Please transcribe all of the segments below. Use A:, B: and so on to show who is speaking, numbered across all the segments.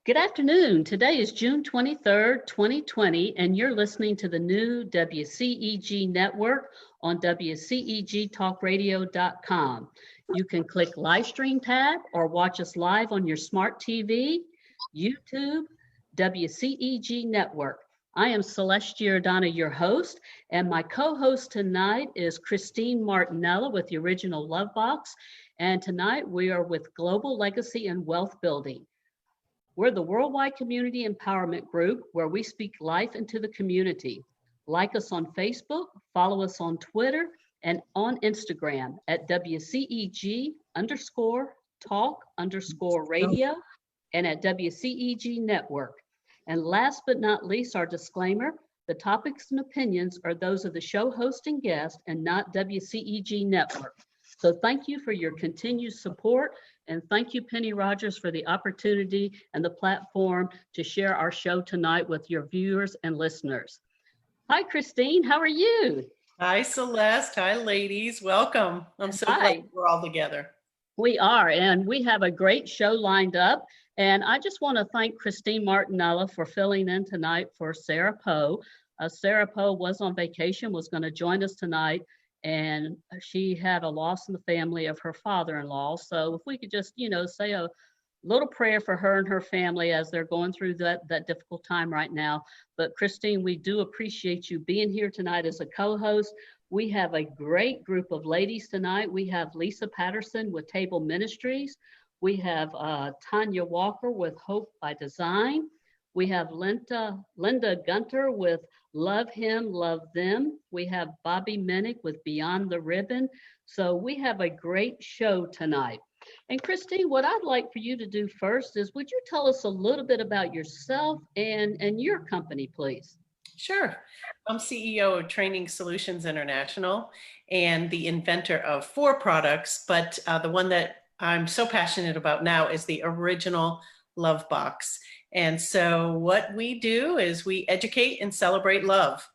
A: Good afternoon. Today is June 23rd, 2020, and you're listening to the new WCEG Network on WCEGTalkRadio.com. You can click live stream tab or watch us live on your smart TV, YouTube, WCEG Network. I am Celeste Giordano, your host, and my co-host tonight is Christine Martinello with the original Love Box. And tonight we are with Global Legacy and Wealth Building. We're the worldwide community empowerment group where we speak life into the community. Like us on Facebook, follow us on Twitter, and on Instagram at WCEG_talk_radio and at WCEG Network. And last but not least, our disclaimer, the topics and opinions are those of the show host and guest and not WCEG Network. So thank you for your continued support, and thank you, Penny Rogers, for the opportunity and the platform to share our show tonight with your viewers and listeners. Hi, Christine, how are you?
B: Hi, Celeste. Hi, ladies. Welcome. I'm so glad we're all together.
A: We are, and we have a great show lined up. And I just want to thank Christine Martinello for filling in tonight for Sarah Poe. Sarah Poe was on vacation, was going to join us tonight, and she had a loss in the family of her father-in-law. So if we could just, say a little prayer for her and her family as they're going through that difficult time right now. But Christine, we do appreciate you being here tonight as a co-host. We have a great group of ladies tonight. We have Lisa Petterson with Table Ministries. We have Tonya Walker with Hope by Design. We have Linda Gunter with Love Him, Love Them. We have Bobbie Menneg with Beyond the Ribbon. So we have a great show tonight. And Christine, what I'd like for you to do first is, would you tell us a little bit about yourself and your company, please?
B: Sure. I'm CEO of Training Solutions International and the inventor of 4 products, but the one that I'm so passionate about now is the original Love Box. And so what we do is we educate and celebrate love.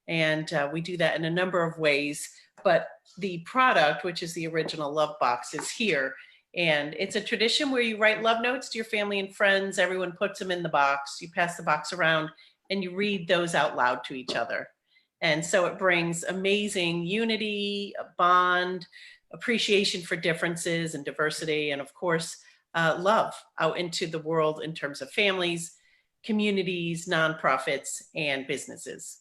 B: And we do that in a number of ways. But the product, which is the original Love Box, is here. And it's a tradition where you write love notes to your family and friends. Everyone puts them in the box. You pass the box around and you read those out loud to each other. And so it brings amazing unity, a bond, appreciation for differences and diversity, and of course, love out into the world in terms of families, communities, nonprofits, and businesses.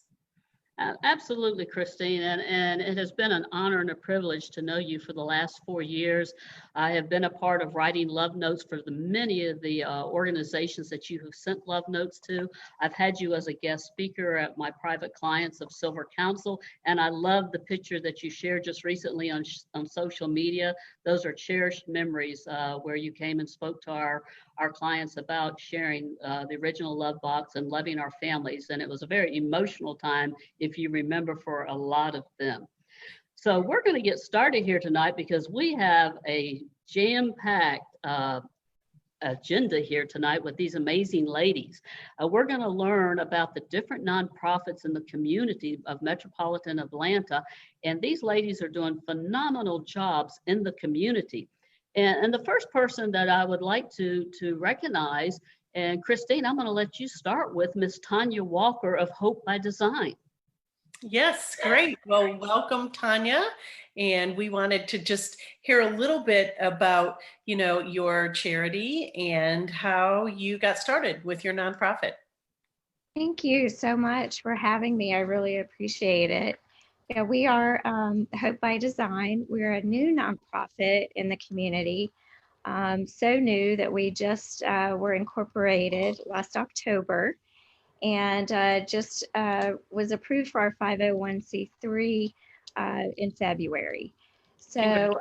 A: Absolutely, Christine, and it has been an honor and a privilege to know you for the last 4 years. I have been a part of writing love notes for many of the organizations that you have sent love notes to. I've had you as a guest speaker at my private clients of Silver Council, and I love the picture that you shared just recently on social media. Those are cherished memories where you came and spoke to our clients about sharing the original Love Box and loving our families, and it was a very emotional time, if you remember, for a lot of them. So we're going to get started here tonight because we have a jam-packed agenda here tonight with these amazing ladies. We're going to learn about the different nonprofits in the community of metropolitan Atlanta, and these ladies are doing phenomenal jobs in the community. And the first person that I would like to recognize, and Christine, I'm going to let you start with Miss Tonya Walker of Hope by Design.
B: Yes, great. Well, welcome, Tonya. And we wanted to just hear a little bit about, your charity and how you got started with your nonprofit.
C: Thank you so much for having me. I really appreciate it. Yeah, we are Hope by Design. We're a new nonprofit in the community. So new that we just were incorporated last October, and just was approved for our 501c3 in February. So,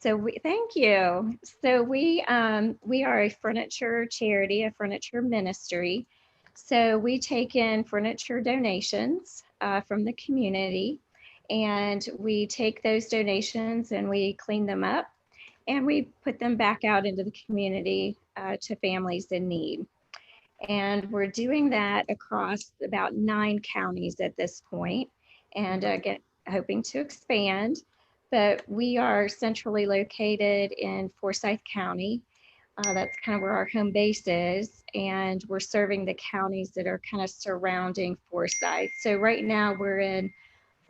C: thank you. So we are a furniture charity, a furniture ministry. So we take in furniture donations from the community, and we take those donations and we clean them up and we put them back out into the community to families in need. And we're doing that across about 9 counties at this point, and hoping to expand. But we are centrally located in Forsyth County. That's kind of where our home base is, and we're serving the counties that are kind of surrounding Forsyth. So right now we're in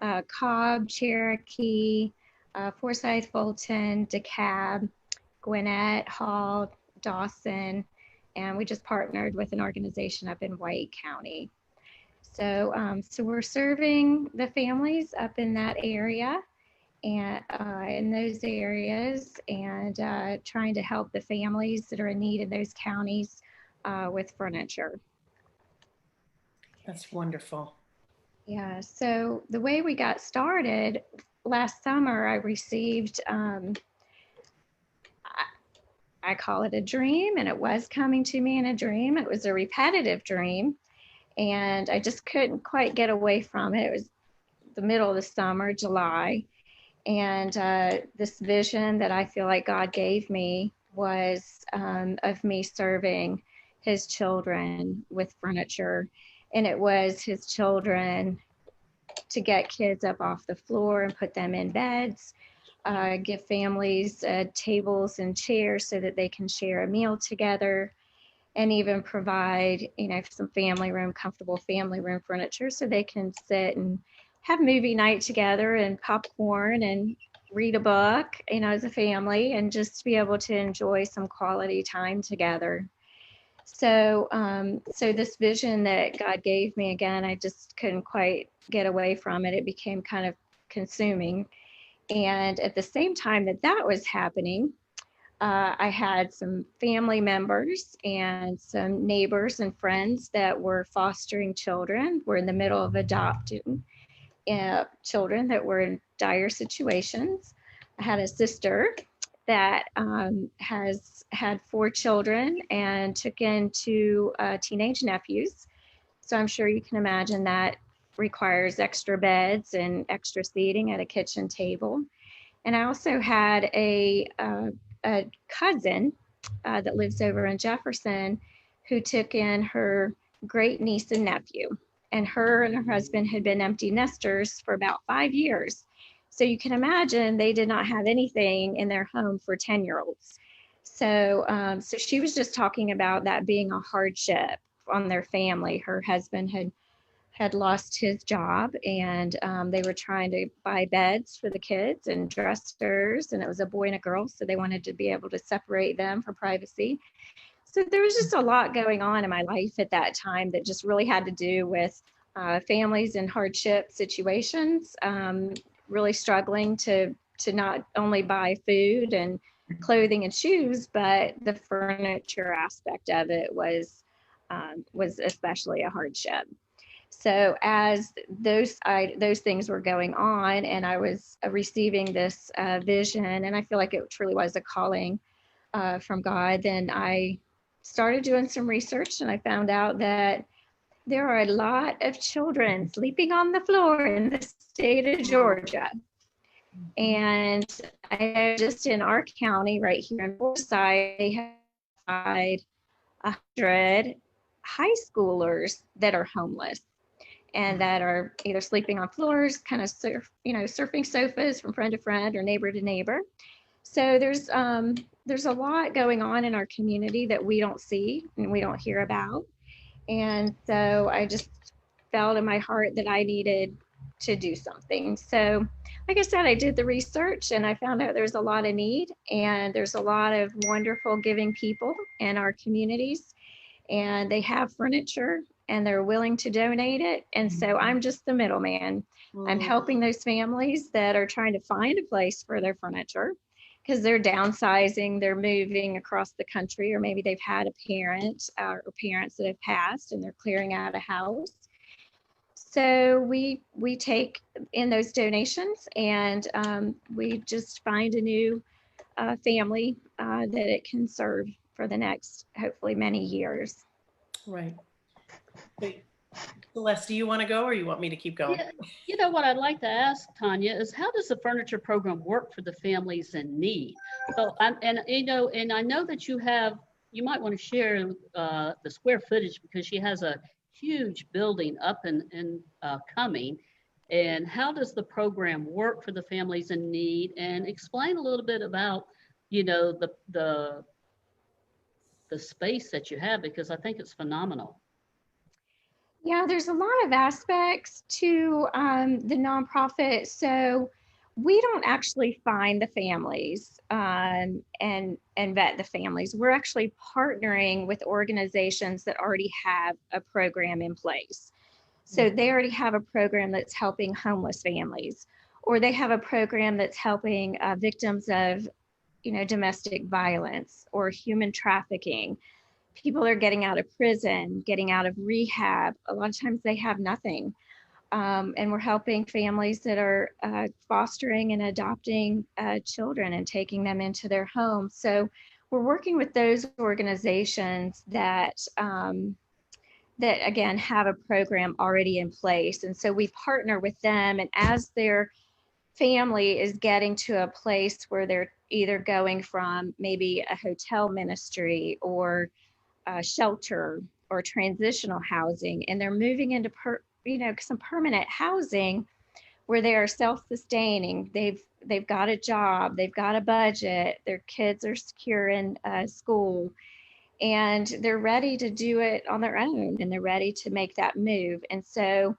C: Cobb, Cherokee, Forsyth, Fulton, DeKalb, Gwinnett, Hall, Dawson, and we just partnered with an organization up in White County. So, so we're serving the families up in that area and in those areas, and trying to help the families that are in need in those counties with furniture.
B: That's wonderful.
C: Yeah, so the way we got started last summer, I received, I call it a dream, and it was coming to me in a dream. It was a repetitive dream, and I just couldn't quite get away from it. It was the middle of the summer, July, and this vision that I feel like God gave me was of me serving his children with furniture. And it was his children to get kids up off the floor and put them in beds, give families tables and chairs so that they can share a meal together, and even provide, you know, some family room, comfortable family room furniture so they can sit and have movie night together and popcorn and read a book, you know, as a family, and just be able to enjoy some quality time together. So, so this vision that God gave me, again, I just couldn't quite get away from it. It became kind of consuming. And at the same time that that was happening, I had some family members and some neighbors and friends that were fostering children. We're in the middle of adopting children that were in dire situations. I had a sister that has had 4 children and took in 2 teenage nephews. So I'm sure you can imagine that requires extra beds and extra seating at a kitchen table. And I also had a cousin that lives over in Jefferson who took in her great niece and nephew. And her husband had been empty nesters for about 5 years. So you can imagine they did not have anything in their home for 10-year-olds. So, so she was just talking about that being a hardship on their family. Her husband had lost his job, and they were trying to buy beds for the kids and dressers, and it was a boy and a girl, so they wanted to be able to separate them for privacy. So there was just a lot going on in my life at that time that just really had to do with families in hardship situations, really struggling to not only buy food and clothing and shoes, but the furniture aspect of it was especially a hardship. So as those things were going on, and I was receiving this vision, and I feel like it truly was a calling from God, then I started doing some research, and I found out that there are a lot of children sleeping on the floor in the state of Georgia. And I know just in our county right here in Forsyth, they have 100 high schoolers that are homeless and that are either sleeping on floors, kind of surfing sofas from friend to friend or neighbor to neighbor. So there's a lot going on in our community that we don't see and we don't hear about. And so I just felt in my heart that I needed to do something. So like I said, I did the research and I found out there's a lot of need, and there's a lot of wonderful giving people in our communities, and they have furniture and they're willing to donate it. And so I'm just the middleman. I'm helping those families that are trying to find a place for their furniture because they're downsizing, they're moving across the country, or maybe they've had a parent or parents that have passed and they're clearing out a house. So we take in those donations, and we just find a new family that it can serve for the next, hopefully, many years.
B: Right. Wait, Celeste, do you want to go, or you want me to keep going?
A: Yeah, you know what I'd like to ask Tonya is, how does the furniture program work for the families in need? So, and I know that you might want to share the square footage, because she has a huge building up and coming. And how does the program work for the families in need? And explain a little bit about, the the space that you have, because I think it's phenomenal.
C: Yeah, there's a lot of aspects to the nonprofit. So we don't actually find the families and vet the families. We're actually partnering with organizations that already have a program in place. So they already have a program that's helping homeless families, or they have a program that's helping victims of, domestic violence or human trafficking. People are getting out of prison, getting out of rehab. A lot of times they have nothing. And we're helping families that are fostering and adopting children and taking them into their homes. So we're working with those organizations that again have a program already in place. And so we partner with them, and as their family is getting to a place where they're either going from maybe a hotel ministry or shelter or transitional housing, and they're moving into some permanent housing where they are self-sustaining. They've got a job, they've got a budget, their kids are secure in school, and they're ready to do it on their own, and they're ready to make that move. And so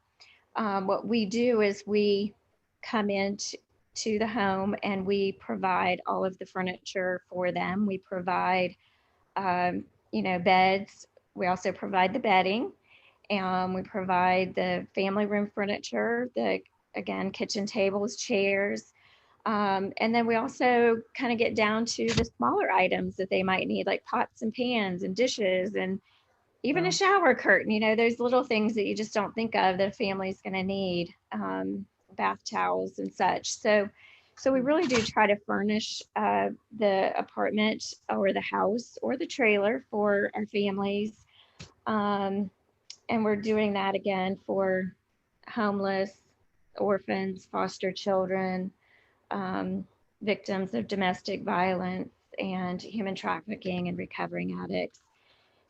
C: what we do is we come into the home and we provide all of the furniture for them. We provide beds. We also provide the bedding, and we provide the family room furniture, again, kitchen tables, chairs. And then we also kind of get down to the smaller items that they might need, like pots and pans and dishes, and even a shower curtain. Those little things that you just don't think of that a family's going to need, bath towels and such. So we really do try to furnish the apartment or the house or the trailer for our families. And we're doing that again for homeless, orphans, foster children, victims of domestic violence and human trafficking and recovering addicts.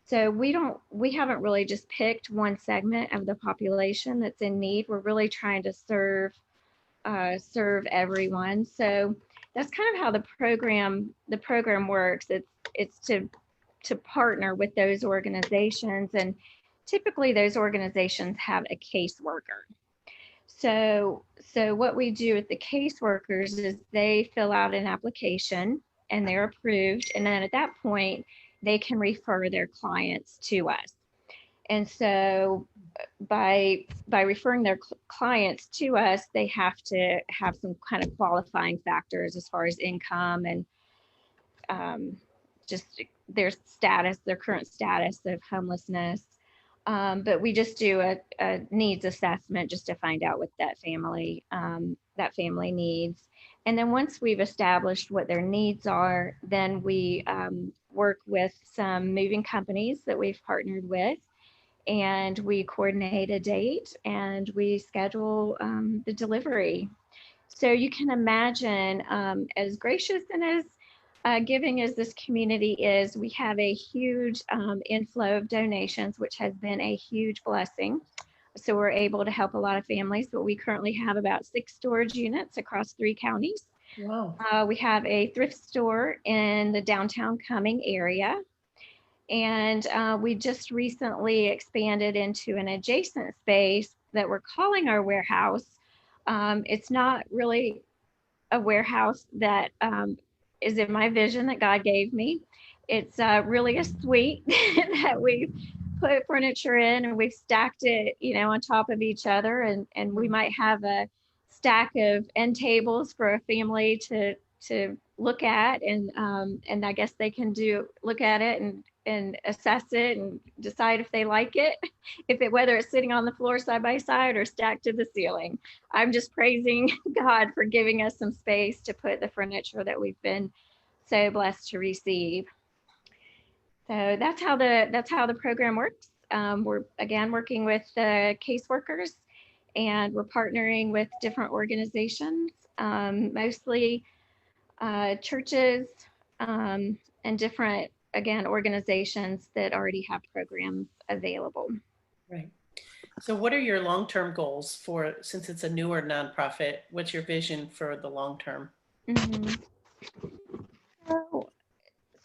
C: So we haven't really just picked one segment of the population that's in need. We're really trying to serve everyone. So that's kind of how the program works. It's to partner with those organizations, and typically those organizations have a caseworker. So what we do with the caseworkers is they fill out an application and they're approved, and then at that point they can refer their clients to us. And so by referring their clients to us, they have to have some kind of qualifying factors as far as income and just their current status of homelessness. But we just do a needs assessment just to find out what that family needs. And then once we've established what their needs are, then we work with some moving companies that we've partnered with, and we coordinate a date and we schedule the delivery. So you can imagine, as gracious and as giving as this community is, we have a huge inflow of donations, which has been a huge blessing. So we're able to help a lot of families, but we currently have about 6 storage units across 3 counties.
B: Wow.
C: We have a thrift store in the downtown Cumming area. And we just recently expanded into an adjacent space that we're calling our warehouse. It's not really a warehouse that is in my vision that God gave me. It's really a suite that we've put furniture in, and we've stacked it, on top of each other. And we might have a stack of end tables for a family to look at, and I guess they can look at it and assess it and decide if they like it, whether it's sitting on the floor side by side or stacked to the ceiling. I'm just praising God for giving us some space to put the furniture that we've been so blessed to receive. So that's how the program works. We're again working with the caseworkers, and we're partnering with different organizations, mostly churches, and different, again, organizations that already have programs available. Right.
B: So what are your long-term goals since it's a newer nonprofit, what's your vision for the long term?
C: Mm-hmm.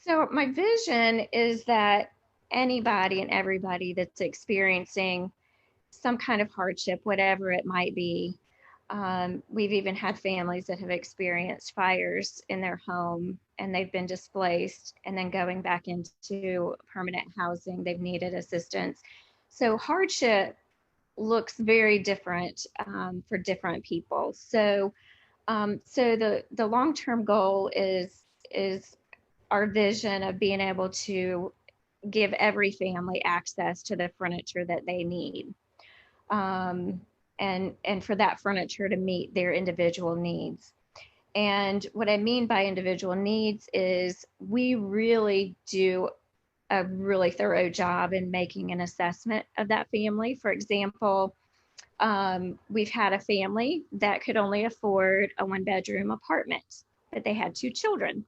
C: So my vision is that anybody and everybody that's experiencing some kind of hardship, whatever it might be. We've even had families that have experienced fires in their home and they've been displaced and then going back into permanent housing, they've needed assistance. So hardship looks very different for different people. So the long-term goal is our vision of being able to give every family access to the furniture that they need. And for that furniture to meet their individual needs. And what I mean by individual needs is we really do a really thorough job in making an assessment of that family. For example, we've had a family that could only afford a 1-bedroom apartment, but they had 2 children.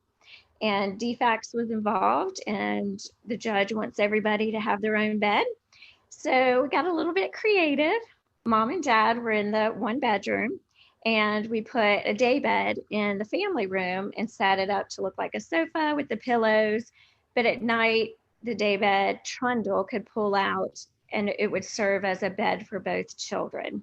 C: And DFACS was involved, and the judge wants everybody to have their own bed. So we got a little bit creative. Mom and dad were in the 1-bedroom, and we put a day bed in the family room and set it up to look like a sofa with the pillows. But at night, the day bed trundle could pull out and it would serve as a bed for both children.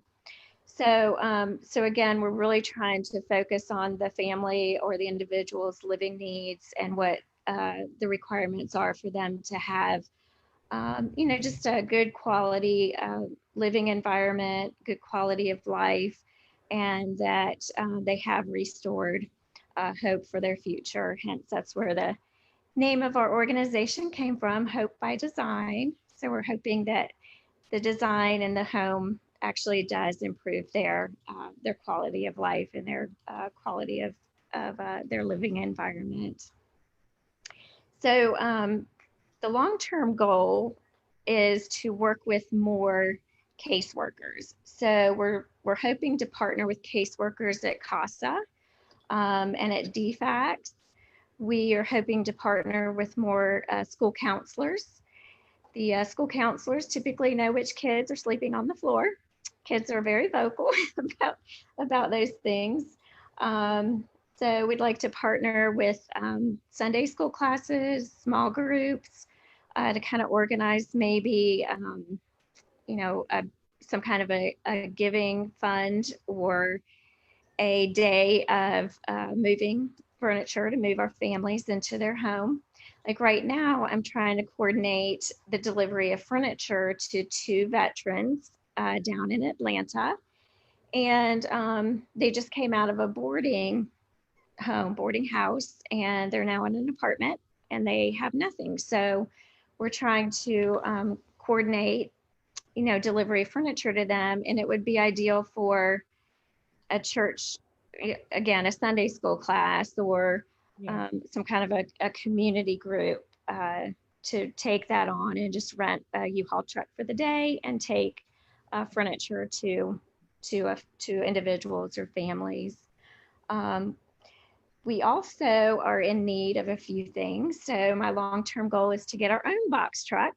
C: So again, we're really trying to focus on the family or the individual's living needs and what the requirements are for them to have, just a good quality living environment, good quality of life, and that they have restored hope for their future. Hence, that's where the name of our organization came from, Hope by Design. So we're hoping that the design in the home actually does improve their quality of life and their quality of their living environment. So the long-term goal is to work with more caseworkers. So we're hoping to partner with caseworkers at CASA and at DFACS. We are hoping to partner with more school counselors. The school counselors typically know which kids are sleeping on the floor. Kids are very vocal about those things. So we'd like to partner with Sunday school classes, small groups, to kind of organize maybe, some kind of a giving fund or a day of moving furniture to move our families into their home. Like right now, I'm trying to coordinate the delivery of furniture to 2 veterans down in Atlanta. And they just came out of a boarding house, and they're now in an apartment and they have nothing. So we're trying to coordinate, delivery of furniture to them. And it would be ideal for a church, again, a Sunday school class or some kind of a community group to take that on and just rent a U-Haul truck for the day and take furniture to individuals or families. We also are in need of a few things. So my long-term goal is to get our own box truck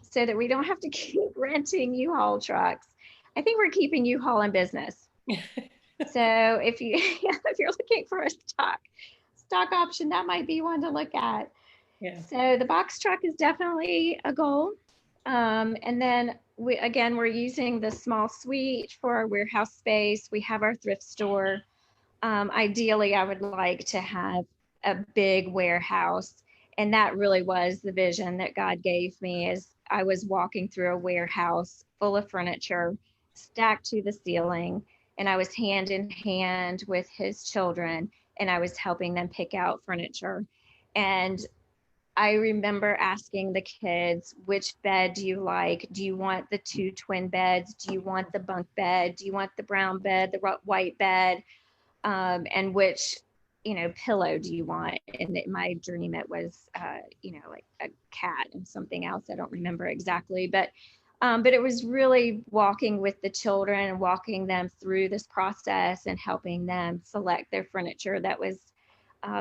C: so that we don't have to keep renting U-Haul trucks. I think we're keeping U-Haul in business. So if you're looking for a stock option, that might be one to look at.
B: Yeah.
C: So the box truck is definitely a goal. And then we're using the small suite for our warehouse space. We have our thrift store. Ideally, I would like to have a big warehouse. And that really was the vision that God gave me as I was walking through a warehouse full of furniture stacked to the ceiling. And I was hand in hand with his children, and I was helping them pick out furniture. And I remember asking the kids, which bed do you like? Do you want the 2 twin beds? Do you want the bunk bed? Do you want the brown bed, the white bed? And which, pillow do you want? And my dream, it was, like a cat and something else. I don't remember exactly, but it was really walking with the children and walking them through this process and helping them select their furniture that was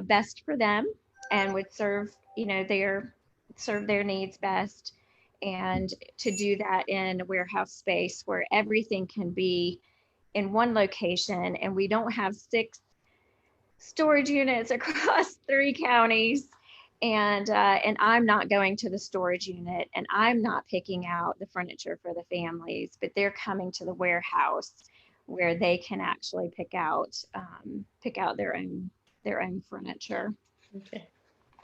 C: best for them and would serve their needs best. And to do that in a warehouse space where everything can be in one location and we don't have 6 storage units across 3 counties and I'm not going to the storage unit, and I'm not picking out the furniture for the families, but they're coming to the warehouse where they can actually pick out their own furniture.
B: Okay.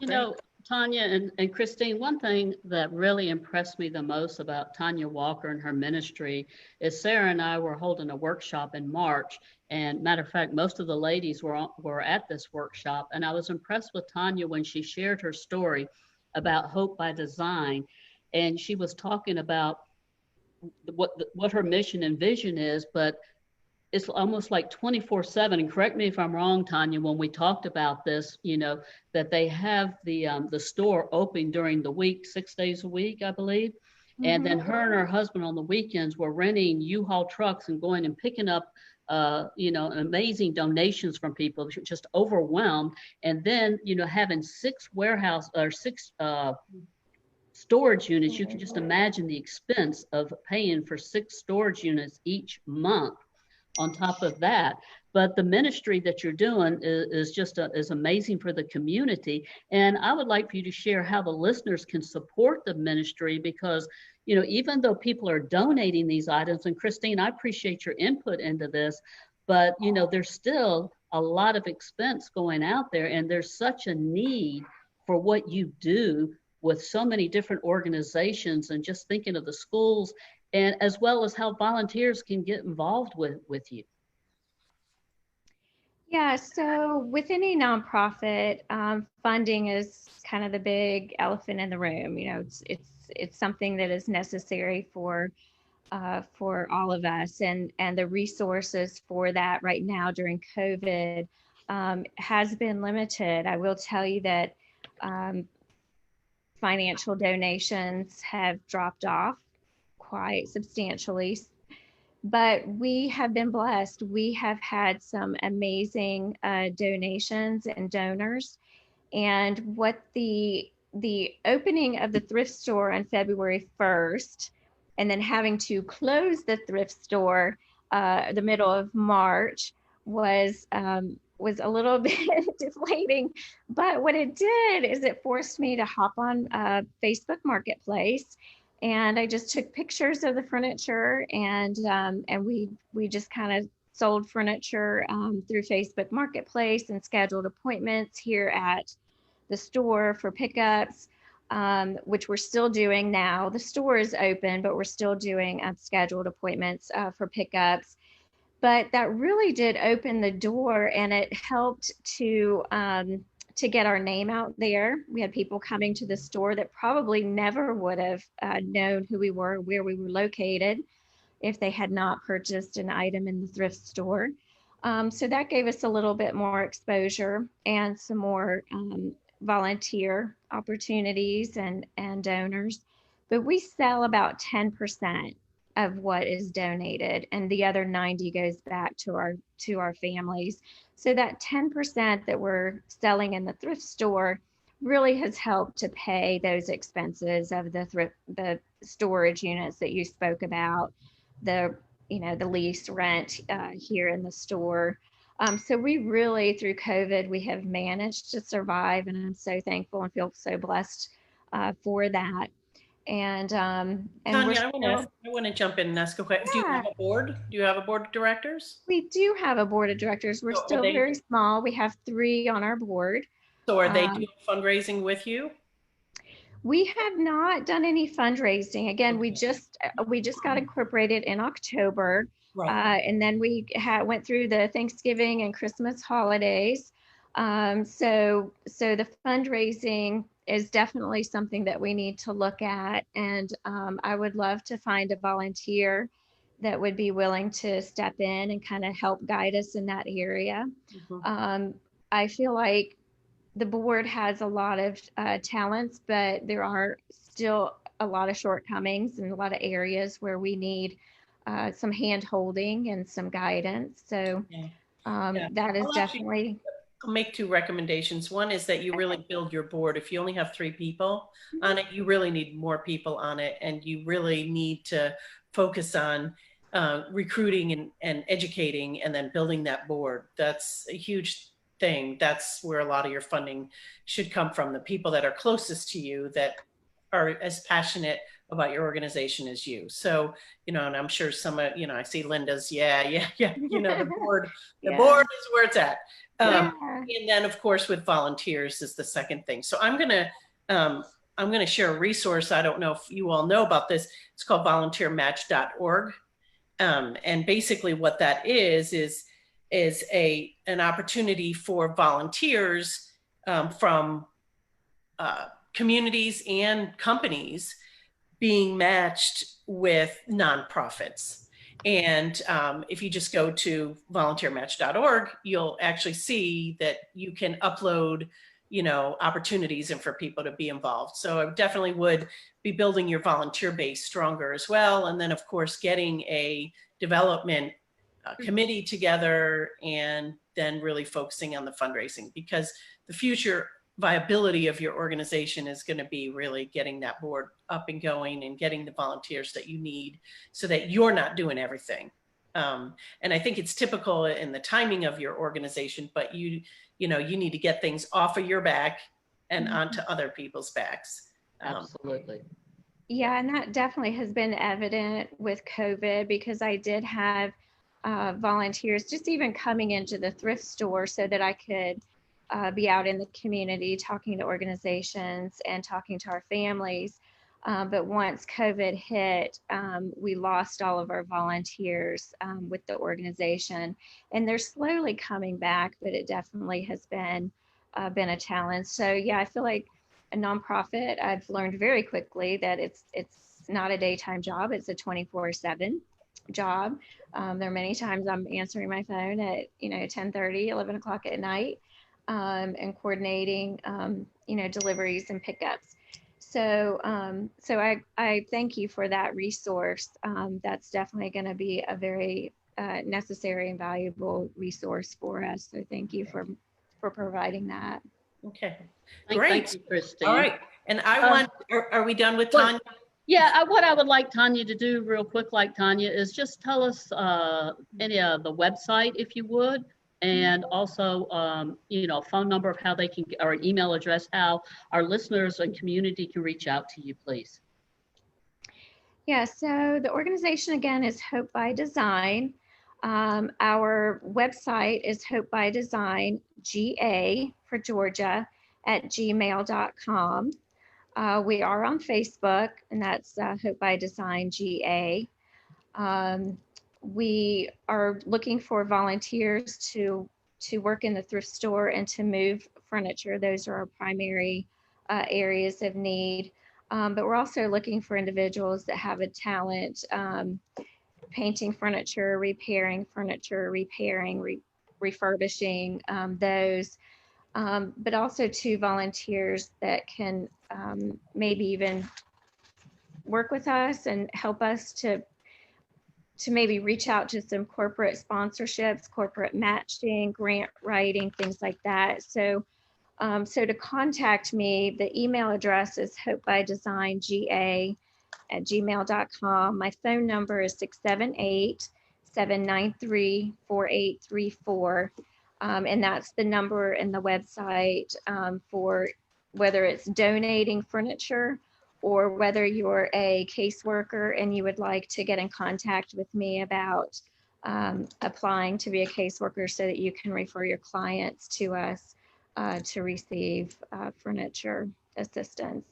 A: You
B: Great.
A: know, Tonya and Christine, one thing that really impressed me the most about Tonya Walker and her ministry is Sarah and I were holding a workshop in March. And matter of fact, most of the ladies were at this workshop. And I was impressed with Tonya when she shared her story about Hope by Design. And she was talking about what her mission and vision is, but it's almost like 24/7. And correct me if I'm wrong, Tonya, when we talked about this, that they have the store open during the week, 6 days a week, I believe. And then her and her husband on the weekends were renting U-Haul trucks and going and picking up, amazing donations from people, just overwhelmed. And then, having six storage units. You can just imagine the expense of paying for 6 storage units each month on top of that. But the ministry that you're doing is amazing for the community. And I would like for you to share how the listeners can support the ministry, because, even though people are donating these items, and Christine, I appreciate your input into this, but, there's still a lot of expense going out there, and there's such a need for what you do with so many different organizations, and just thinking of the schools, and as well as how volunteers can get involved with you.
C: Yeah, so with any nonprofit, funding is kind of the big elephant in the room. It's something that is necessary for all of us, and the resources for that right now during COVID has been limited. I will tell you that financial donations have dropped off quite substantially, but we have been blessed. We have had some amazing donations and donors, and what the opening of the thrift store on February 1st, and then having to close the thrift store the middle of March was a little bit deflating. But what it did is it forced me to hop on Facebook Marketplace, and I just took pictures of the furniture, and we just kind of sold furniture through Facebook Marketplace and scheduled appointments here at the store for pickups, which we're still doing now. The store is open, but we're still doing scheduled appointments for pickups. But that really did open the door, and it helped to get our name out there. We had people coming to the store that probably never would have known who we were, where we were located, if they had not purchased an item in the thrift store. So that gave us a little bit more exposure and some more volunteer opportunities and donors. But we sell about 10% of what is donated, and the other 90 goes back to our families. So that 10% that we're selling in the thrift store really has helped to pay those expenses of the storage units that you spoke about, the lease rent here in the store. So we really, through COVID, we have managed to survive, and I'm so thankful and feel so blessed for that. And
B: Tonya, I want to jump in and ask a question.
C: Yeah.
B: Do you have a board? Do you have a board of directors?
C: We do have a board of directors. We're still very small. We have 3 on our board.
B: So are they doing fundraising with you?
C: We have not done any fundraising. Again, we just got incorporated in October,
B: Right.
C: and then we went through the Thanksgiving and Christmas holidays. So the fundraising is definitely something that we need to look at, and I would love to find a volunteer that would be willing to step in and kind of help guide us in that area. Mm-hmm. I feel like the board has a lot of talents, but there are still a lot of shortcomings and a lot of areas where we need some hand holding and some guidance. So that is definitely.
B: I'll make 2 recommendations. One is that you really build your board. If you only have 3 people on it, you really need more people on it, and you really need to focus on recruiting and educating, and then building that board. That's a huge thing, that's where a lot of your funding should come from. The people that are closest to you that are as passionate about your organization as you. So, and I'm sure some of, I see Linda's, yeah. The board, the board is where it's at. And then of course with volunteers is the second thing. So I'm going to share a resource. I don't know if you all know about this. It's called volunteermatch.org. And basically what that is an opportunity for volunteers from communities and companies being matched with nonprofits. And if you just go to volunteermatch.org, you'll actually see that you can upload, opportunities and for people to be involved. So I definitely would be building your volunteer base stronger as well. And then of course, getting a development committee together and then really focusing on the fundraising, because the future viability of your organization is going to be really getting that board up and going and getting the volunteers that you need so that you're not doing everything. And I think it's typical in the timing of your organization, but you need to get things off of your back and onto other people's backs.
A: Absolutely.
C: Yeah, and that definitely has been evident with COVID, because I did have volunteers just even coming into the thrift store so that I could be out in the community talking to organizations and talking to our families. But once COVID hit, we lost all of our volunteers with the organization, and they're slowly coming back, but it definitely has been a challenge. So yeah, I feel like a nonprofit, I've learned very quickly that it's not a daytime job, it's a 24/7 job. There are many times I'm answering my phone at 10:30, 11 o'clock at night, and coordinating deliveries and pickups. So I thank you for that resource. That's definitely going to be a very necessary and valuable resource for us. So thank you for providing that.
B: Okay,
A: Great.
B: great.
A: Thank you, Christine.
B: All right, and are we done with Tonya?
A: Yeah, what I would like Tonya to do real quick, like Tonya, is just tell us any of the website, if you would, and also, phone number of how they can, or an email address, how our listeners and community can reach out to you, please.
C: Yeah, so the organization again is Hope by Design. Our website is Hope by Design, GA for Georgia, @gmail.com. We are on Facebook, and that's Hope by Design GA. We are looking for volunteers to work in the thrift store and to move furniture. Those are our primary areas of need. But we're also looking for individuals that have a talent painting furniture, repairing, refurbishing those. But also volunteers that can maybe even work with us and help us to maybe reach out to some corporate sponsorships, corporate matching, grant writing, things like that. So to contact me, the email address is hopebydesignga@gmail.com. My phone number is 678-793-4834. And that's the number in the website for whether it's donating furniture or whether you're a caseworker and you would like to get in contact with me about applying to be a caseworker so that you can refer your clients to us to receive furniture assistance.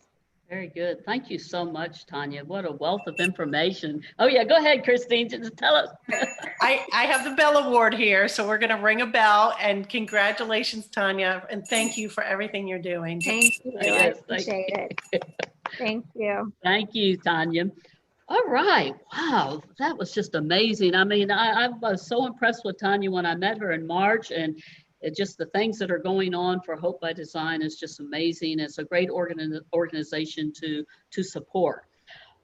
A: Very good. Thank you so much, Tonya. What a wealth of information. Oh yeah, go ahead, Christine, just tell us.
B: I have the Bell Award here, so we're gonna ring a bell, and congratulations, Tonya, and thank you for everything you're doing.
C: Thank you,
A: Yes,
C: I appreciate it. Thank you.
A: Thank you, Tonya. All right, wow, that was just amazing. I mean, I was so impressed with Tonya when I met her in March, and just the things that are going on for Hope by Design is just amazing. It's a great organization to support.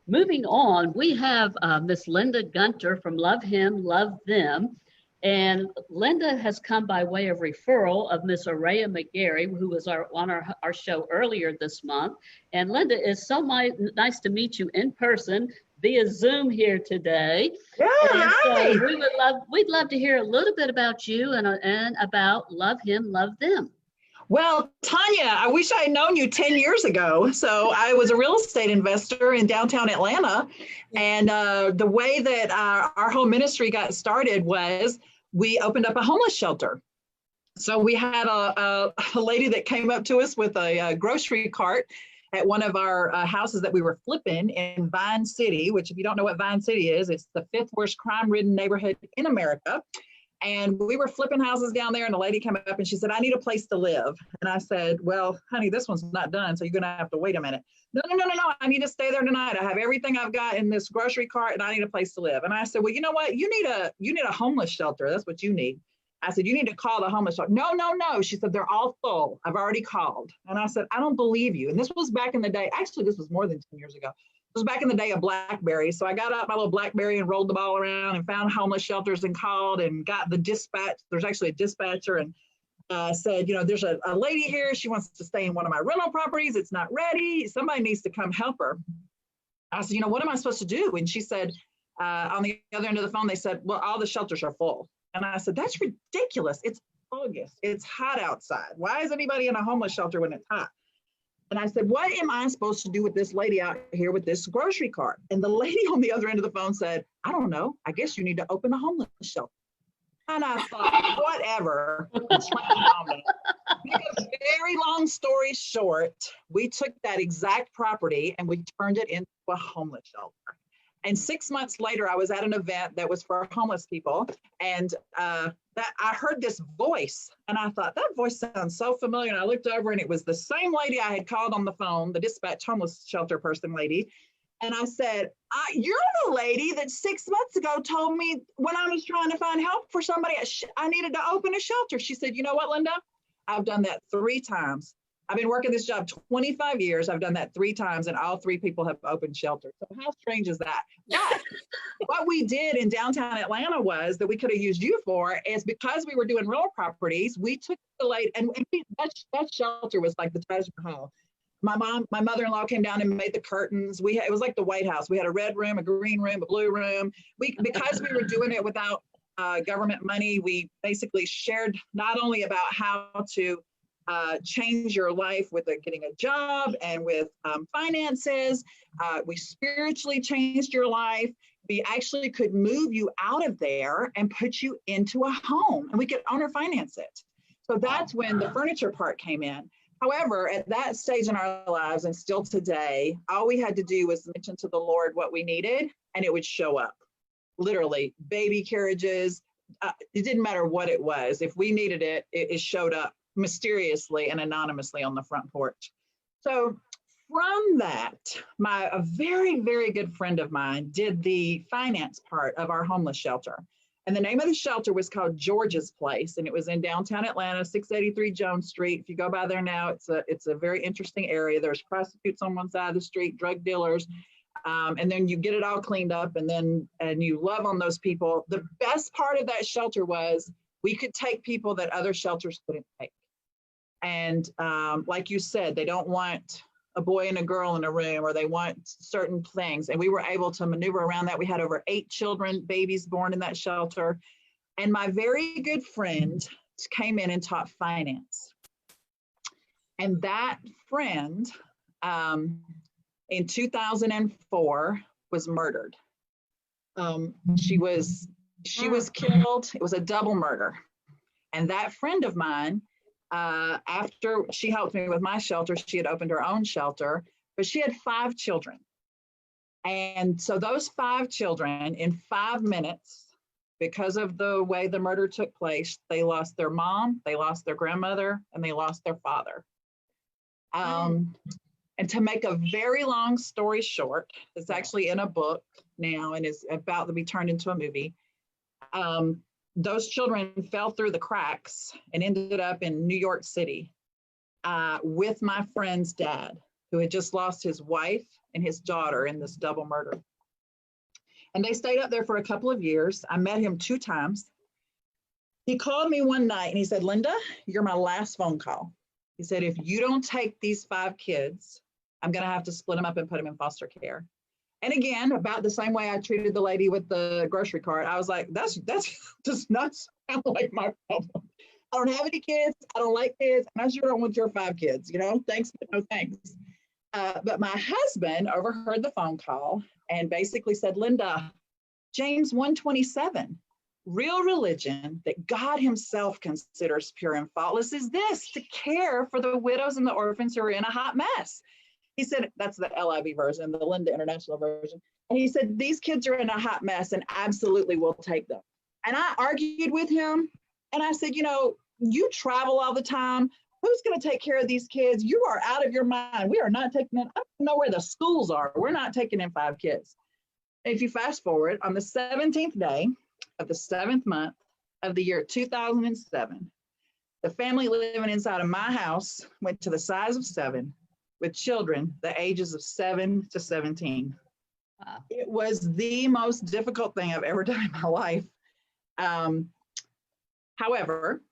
A: Moving on, we have Miss Linda Gunter from Love Him, Love Them. And Linda has come by way of referral of Miss Araya McGarry, who was on our show earlier this month. And Linda, it's so nice to meet you in person. via Zoom here today.
D: Yeah,
A: And
D: hi.
A: so we'd love to hear a little bit about you and about Love Him, Love Them.
D: Well, Tonya, I wish I had known you 10 years ago. So I was a real estate investor in downtown Atlanta. And the way that our whole ministry got started was we opened up a homeless shelter. So we had a lady that came up to us with a grocery cart at one of our houses that we were flipping in Vine City, which if you don't know what Vine City is, it's the 5th worst crime-ridden neighborhood in America. And we were flipping houses down there, and the lady came up and she said, I need a place to live. And I said, well, honey, this one's not done, so you're going to have to wait a minute. No, I need to stay there tonight. I have everything I've got in this grocery cart, and I need a place to live. And I said, well, you know what? You need a homeless shelter. That's what you need. I said, you need to call the homeless shelter. No. She said, they're all full. I've already called. And I said, I don't believe you. And this was back in the day. Actually, this was more than 10 years ago. It was back in the day of BlackBerry. So I got out my little BlackBerry and rolled the ball around and found homeless shelters and called and got the dispatch. There's actually a dispatcher and said, there's a lady here. She wants to stay in one of my rental properties. It's not ready. Somebody needs to come help her. I said, what am I supposed to do? And she said, on the other end of the phone, they said, well, all the shelters are full. And I said, that's ridiculous. It's August. It's hot outside. Why is anybody in a homeless shelter when it's hot? And I said, what am I supposed to do with this lady out here with this grocery cart? And the lady on the other end of the phone said, I don't know. I guess you need to open a homeless shelter. And I thought, whatever. Because very long story short, we took that exact property and we turned it into a homeless shelter. And 6 months later, I was at an event that was for homeless people. And that I heard this voice and I thought that voice sounds so familiar. And I looked over and it was the same lady I had called on the phone, the dispatch homeless shelter person lady. And I said, you're the lady that 6 months ago told me when I was trying to find help for somebody, I needed to open a shelter. She said, you know what, Linda? I've done that 3 times. I've been working this job 25 years. I've done that 3 times and all 3 people have opened shelters. So how strange is that? But what we did in downtown Atlanta was that we could have used you for is because we were doing rental properties, we took the late and that shelter was like the Taj Mahal. My mother-in-law came down and made the curtains. It was like the White House. We had a red room, a green room, a blue room. Because we were doing it without government money, we basically shared not only about how to change your life with getting a job and with finances. We spiritually changed your life. We actually could move you out of there and put you into a home and we could owner finance it. So that's when the furniture part came in. However, at that stage in our lives and still today, all we had to do was mention to the Lord what we needed and it would show up. Literally, baby carriages. It didn't matter what it was. If we needed it, it showed up mysteriously and anonymously on the front porch. So from that, a very, very good friend of mine did the finance part of our homeless shelter. And the name of the shelter was called George's Place. And it was in downtown Atlanta, 683 Jones Street. If you go by there now, it's a very interesting area. There's prostitutes on one side of the street, drug dealers. And then you get it all cleaned up and you love on those people. The best part of that shelter was we could take people that other shelters couldn't take. And like you said, they don't want a boy and a girl in a room, or they want certain things. And we were able to maneuver around that. We had over 8 children, babies born in that shelter. And my very good friend came in and taught finance. And that friend in 2004 was murdered. She was killed. It was a double murder. And that friend of mine, after she helped me with my shelter, she had opened her own shelter, but she had 5 children. And so those 5 children in 5 minutes, because of the way the murder took place, they lost their mom, they lost their grandmother, and they lost their father. And to make a very long story short, it's actually in a book now and is about to be turned into a movie. Those children fell through the cracks and ended up in New York City with my friend's dad, who had just lost his wife and his daughter in this double murder. And they stayed up there for a couple of years. I met him 2 times. He called me one night and he said, Linda, you're my last phone call. He said, if you don't take these 5 kids, I'm going to have to split them up and put them in foster care. And again, about the same way I treated the lady with the grocery cart. I was like, that's does not sound like my problem. I don't have any kids. I don't like kids. And I sure don't want your 5 kids, you know, thanks, but no thanks. But my husband overheard the phone call and basically said, Linda, James 1:27, real religion that God himself considers pure and faultless is this, to care for the widows and the orphans who are in a hot mess. He said, that's the LIV version, the Linda International version. And he said, these kids are in a hot mess and absolutely will take them. And I argued with him and I said, you know, you travel all the time. Who's going to take care of these kids? You are out of your mind. We are not taking in, I don't know where the schools are. We're not taking in 5 kids. If you fast forward, on the 17th day of the 7th month of the year 2007, the family living inside of my house went to the size of 7 with children the ages of 7 to 17.
A: Wow.
D: It was the most difficult thing I've ever done in my life. However,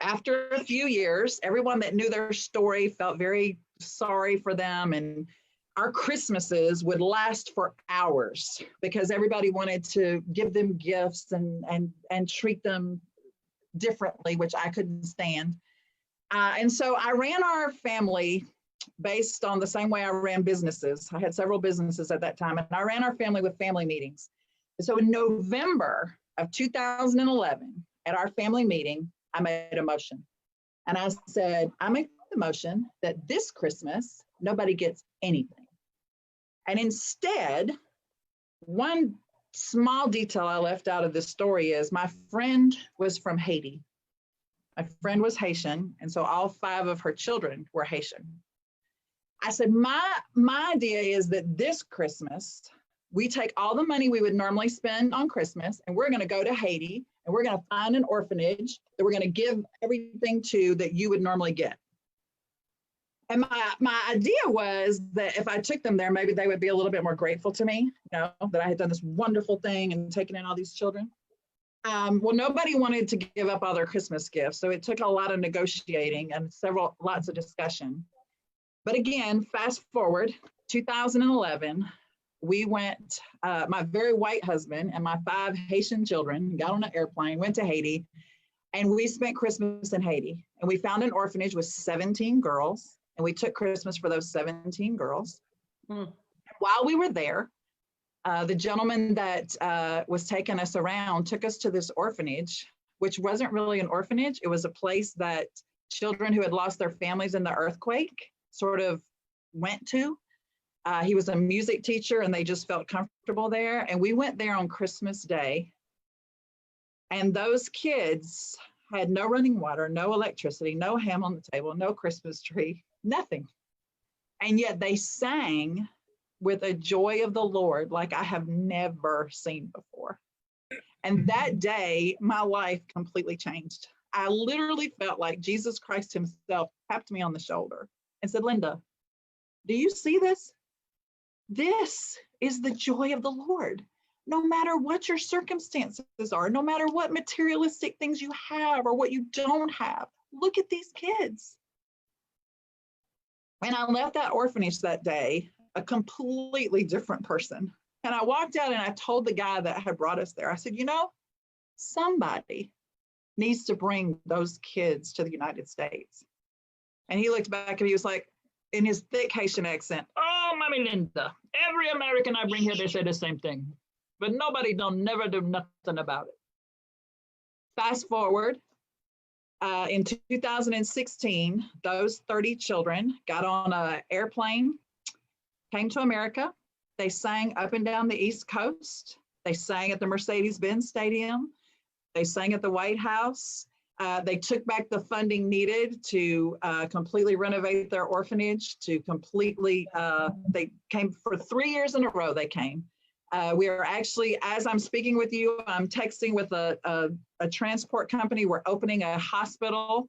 D: after a few years, everyone that knew their story felt very sorry for them, and our Christmases would last for hours because everybody wanted to give them gifts and treat them differently, which I couldn't stand. And so I ran our family based on the same way I ran businesses. I had several businesses at that time, and I ran our family with family meetings. And so in November of 2011, at our family meeting, I made a motion. And I said, I make the motion that this Christmas, nobody gets anything. And instead, one small detail I left out of this story is my friend was from Haiti. My friend was Haitian, and so all 5 of her children were Haitian. I said, my idea is that this Christmas, we take all the money we would normally spend on Christmas, and we're going to go to Haiti, and we're going to find an orphanage that we're going to give everything to that you would normally get. And my idea was that if I took them there, maybe they would be a little bit more grateful to me, you know, that I had done this wonderful thing and taken in all these children. Well, nobody wanted to give up all their Christmas gifts, so it took a lot of negotiating and lots of discussion. But again, fast forward, 2011, we went, my very white husband and my 5 Haitian children got on an airplane, went to Haiti, and we spent Christmas in Haiti. And we found an orphanage with 17 girls, and we took Christmas for those 17 girls. While we were there, the gentleman that was taking us around took us to this orphanage, which wasn't really an orphanage. It was a place that children who had lost their families in the earthquake sort of went to. He was a music teacher and they just felt comfortable there. And we went there on Christmas Day. And those kids had no running water, no electricity, no ham on the table, no Christmas tree, nothing. And yet they sang with a joy of the Lord like I have never seen before. And that day, my life completely changed. I literally felt like Jesus Christ himself tapped me on the shoulder and said, Linda, do you see this? This is the joy of the Lord. No matter what your circumstances are, no matter what materialistic things you have or what you don't have, look at these kids. And I left that orphanage that day a completely different person. And I walked out and I told the guy that had brought us there, I said, you know, somebody needs to bring those kids to the United States. And he looked back and he was like, in his thick Haitian accent, oh, Mommy Linda, every American I bring here, they say the same thing, but nobody don't never do nothing about it. Fast forward, in 2016, those 30 children got on an airplane, came to America. They sang up and down the East Coast. They sang at the Mercedes-Benz Stadium. They sang at the White House. They took back the funding needed to completely renovate their orphanage, to completely, they came for 3 years in a row, they came. We are actually, as I'm speaking with you, I'm texting with a transport company. We're opening a hospital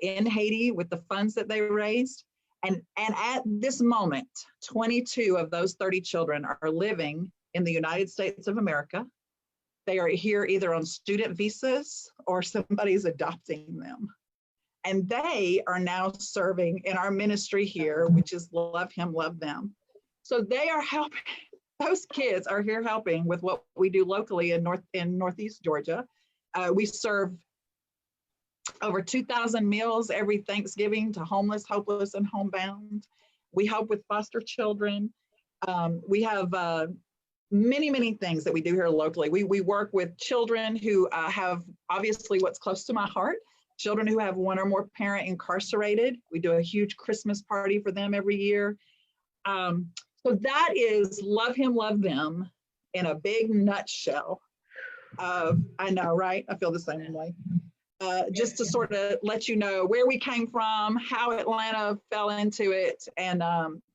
D: in Haiti with the funds that they raised. And at this moment, 22 of those 30 children are living in the United States of America. They are here either on student visas or somebody's adopting them. And they are now serving in our ministry here, which is Love Him, Love Them. So they are helping those kids are here helping with what we do locally in Northeast Georgia. We serve over 2,000 meals every Thanksgiving to homeless, hopeless, and homebound. We help with foster children. We have many, many things that we do here locally. We work with children who have obviously what's close to my heart, children who have one or more parent incarcerated. We do a huge Christmas party for them every year. So that is Love Him, Love Them in a big nutshell. I know, right? I feel the same way. Just to sort of let you know where we came from, how Atlanta fell into it, and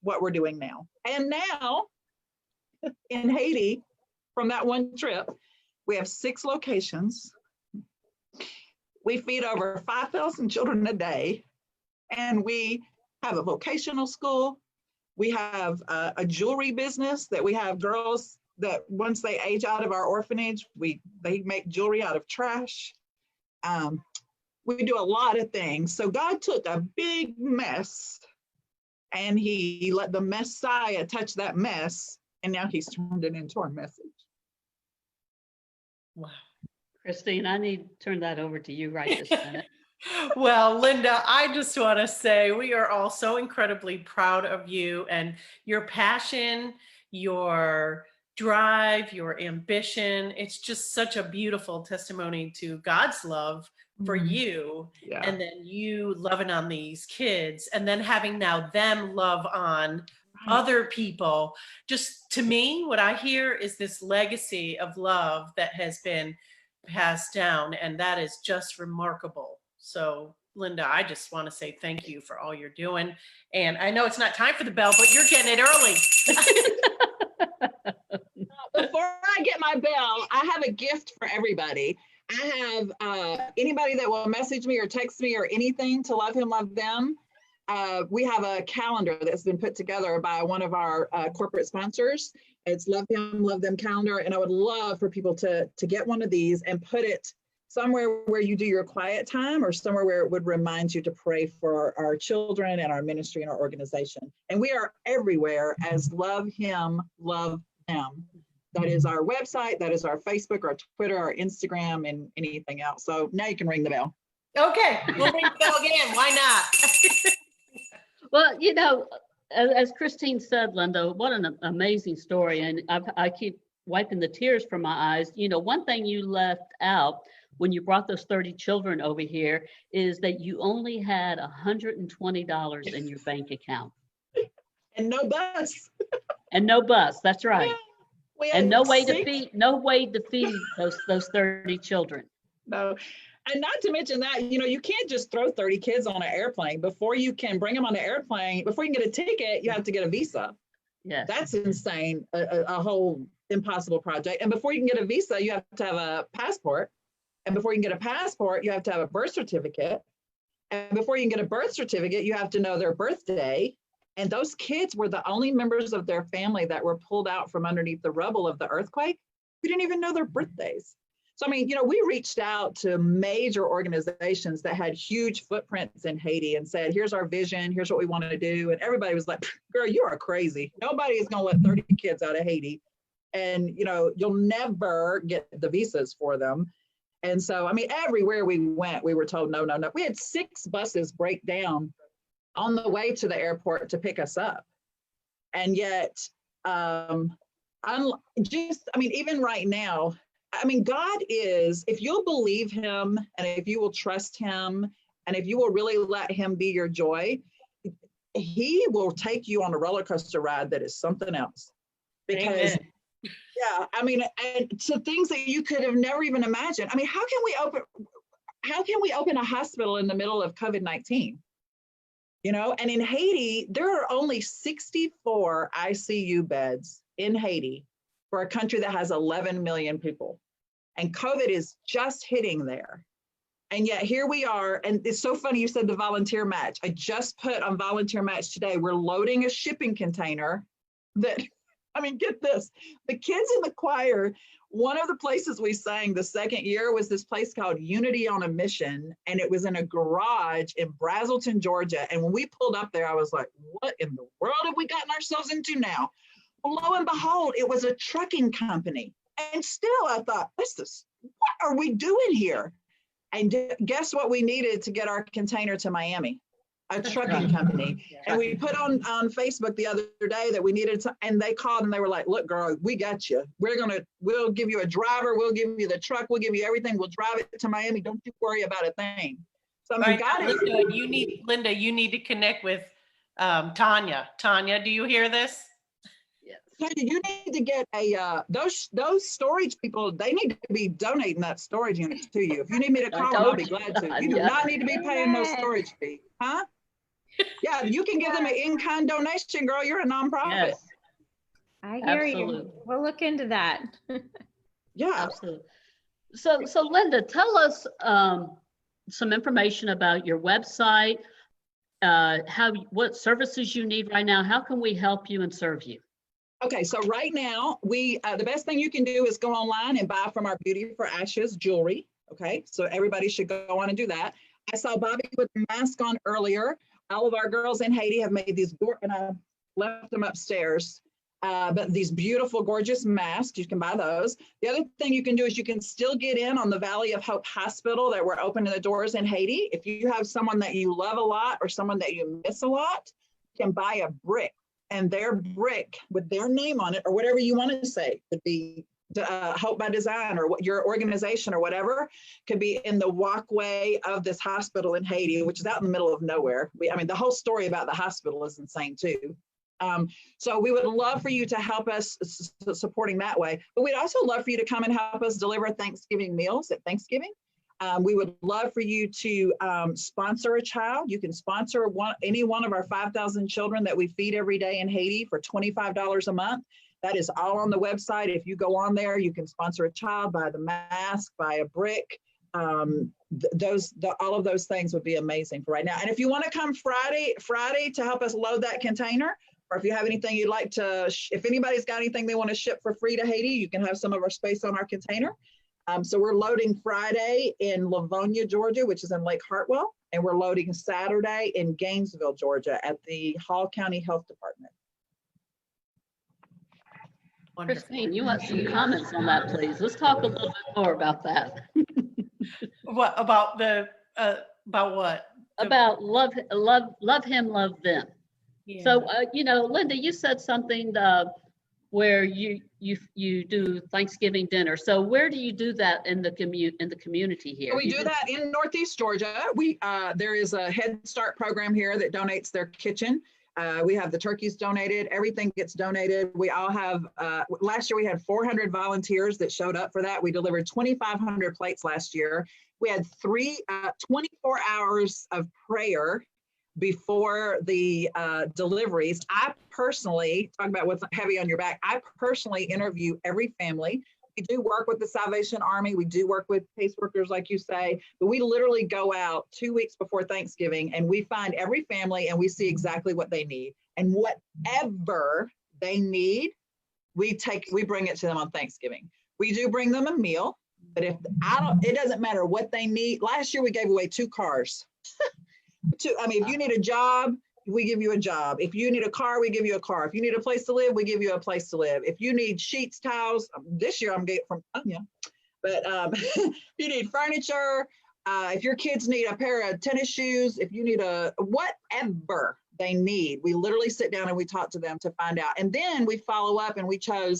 D: what we're doing now. And now in Haiti, from that one trip, we have 6 locations. We feed over 5,000 children a day, and we have a vocational school. We have a jewelry business that we have girls that once they age out of our orphanage, they make jewelry out of trash. We do a lot of things. So God took a big mess and he let the Messiah touch that mess, and now he's turned it into our message.
B: Wow.
A: Christine, I need to turn that over to you right this minute.
B: Well, Linda, I just want to say we are all so incredibly proud of you and your passion, your drive, your ambition. It's just such a beautiful testimony to God's love for you, and then you loving on these kids, and then having now them love on other people. Just to me, what I hear is this legacy of love that has been passed down, and that is just remarkable. So Linda, I just want to say thank you for all you're doing. And I know it's not time for the bell, but you're getting it early.
D: Before I get my bell, I have a gift for everybody. I have anybody that will message me or text me or anything to Love Him, Love Them. We have a calendar that's been put together by one of our corporate sponsors. It's Love Him, Love Them calendar. And I would love for people to get one of these and put it somewhere where you do your quiet time, or somewhere where it would remind you to pray for our children and our ministry and our organization. And we are everywhere as Love Him, Love Them. That is our website, that is our Facebook, our Twitter, our Instagram, and anything else. So now you can ring the bell.
B: Okay, we'll ring the bell again. Why not?
A: Well, you know, as Christine said, Linda, what an amazing story. And I keep wiping the tears from my eyes. You know, one thing you left out when you brought those 30 children over here is that you only had $120 in your bank account.
D: And no bus.
A: And no bus, that's right.
D: Yeah,
A: and no way to feed those 30 children.
D: No. And not to mention that, you know, you can't just throw 30 kids on an airplane. Before you can bring them on the airplane, before you can get a ticket, you have to get a visa.
A: Yeah.
D: That's insane, a whole impossible project. And before you can get a visa, you have to have a passport. And before you can get a passport, you have to have a birth certificate. And before you can get a birth certificate, you have to know their birthday. And those kids were the only members of their family that were pulled out from underneath the rubble of the earthquake. We didn't even know their birthdays. So, I mean, you know, we reached out to major organizations that had huge footprints in Haiti and said, here's our vision, here's what we want to do. And everybody was like, girl, you are crazy. Nobody is going to let 30 kids out of Haiti. And, you know, you'll never get the visas for them. And so, I mean, everywhere we went, we were told, no, no, no. We had 6 buses break down on the way to the airport to pick us up. And yet, even right now, I mean, God is, if you'll believe him and if you will trust him and if you will really let him be your joy, he will take you on a roller coaster ride that is something else. Because, Amen. Yeah, I mean, and to things that you could have never even imagined. I mean, how can we open a hospital in the middle of COVID-19? You know, and in Haiti, there are only 64 ICU beds in Haiti for a country that has 11 million people. And COVID is just hitting there. And yet here we are. And it's so funny you said the volunteer match. I just put on volunteer match today, we're loading a shipping container that, I mean, get this, the kids in the choir, one of the places we sang the second year was this place called Unity on a Mission. And it was in a garage in Brazelton, Georgia. And when we pulled up there, I was like, what in the world have we gotten ourselves into now? Well, lo and behold, it was a trucking company. And still I thought, what are we doing here? And guess what we needed to get our container to Miami? A trucking company. And we put on Facebook the other day that we needed to, and they called and they were like, look, girl, we got you. We'll give you a driver. We'll give you the truck. We'll give you everything. We'll drive it to Miami. Don't you worry about a thing. So I mean,
B: Linda, you need to connect with Tonya. Tonya, do you hear this?
D: Tonya, you need to get those storage people, they need to be donating that storage unit to you. If you need me to call them, I'll be glad to. You do not need to be paying no storage fee. Huh? Yeah, you can give them an in-kind donation, girl. You're a nonprofit.
A: Yes.
C: I hear
A: Absolutely.
C: you. We'll look into that.
D: Yeah.
A: Absolutely. So Linda, tell us some information about your website, what services you need right now. How can we help you and serve you?
D: Okay, so right now, the best thing you can do is go online and buy from our Beauty for Ashes jewelry. Okay, so everybody should go on and do that. I saw Bobbie with the mask on earlier. All of our girls in Haiti have made these, and I left them upstairs, but these beautiful, gorgeous masks, you can buy those. The other thing you can do is you can still get in on the Valley of Hope Hospital that we're opening the doors in Haiti. If you have someone that you love a lot or someone that you miss a lot, you can buy a brick, and their brick with their name on it, or whatever you want to say, could be Hope by Design or what your organization or whatever, could be in the walkway of this hospital in Haiti, which is out in the middle of nowhere. I mean, the whole story about the hospital is insane too. So we would love for you to help us supporting that way, but we'd also love for you to come and help us deliver Thanksgiving meals at Thanksgiving. We would love for you to sponsor a child. You can sponsor any one of our 5,000 children that we feed every day in Haiti for $25 a month. That is all on the website. If you go on there, you can sponsor a child, buy the mask, buy a brick. All of those things would be amazing for right now. And if you want to come Friday to help us load that container, or if you have anything you'd like to, if anybody's got anything they want to ship for free to Haiti, you can have some of our space on our container. So we're loading Friday in Livonia, Georgia, which is in Lake Hartwell, and we're loading Saturday in Gainesville, Georgia at the Hall County Health Department.
B: Wonderful.
A: Christine, you want some comments on that, please? Let's talk a little bit more about that.
B: What about about what?
A: About love him, love them.
B: Yeah.
A: So, Linda, you said something where you do Thanksgiving dinner. So where do you do that in the community here?
D: We do that in Northeast Georgia. There is a Head Start program here that donates their kitchen. We have the turkeys donated. Everything gets donated. We all have, last year we had 400 volunteers that showed up for that. We delivered 2,500 plates last year. We had 24 hours of prayer before the deliveries. I personally, talk about what's heavy on your back, I personally interview every family. We do work with the Salvation Army. We do work with caseworkers, like you say, but we literally go out 2 weeks before Thanksgiving and we find every family and we see exactly what they need. And whatever they need, we bring it to them on Thanksgiving. We do bring them a meal, but it doesn't matter what they need. Last year we gave away 2 cars. If you need a job, we give you a job. If you need a car, we give you a car. If you need a place to live, we give you a place to live. If you need sheets, towels, this year I'm getting from Tonya, but if you need furniture, if your kids need a pair of tennis shoes, if you need whatever they need, we literally sit down and we talk to them to find out. And then we follow up, and I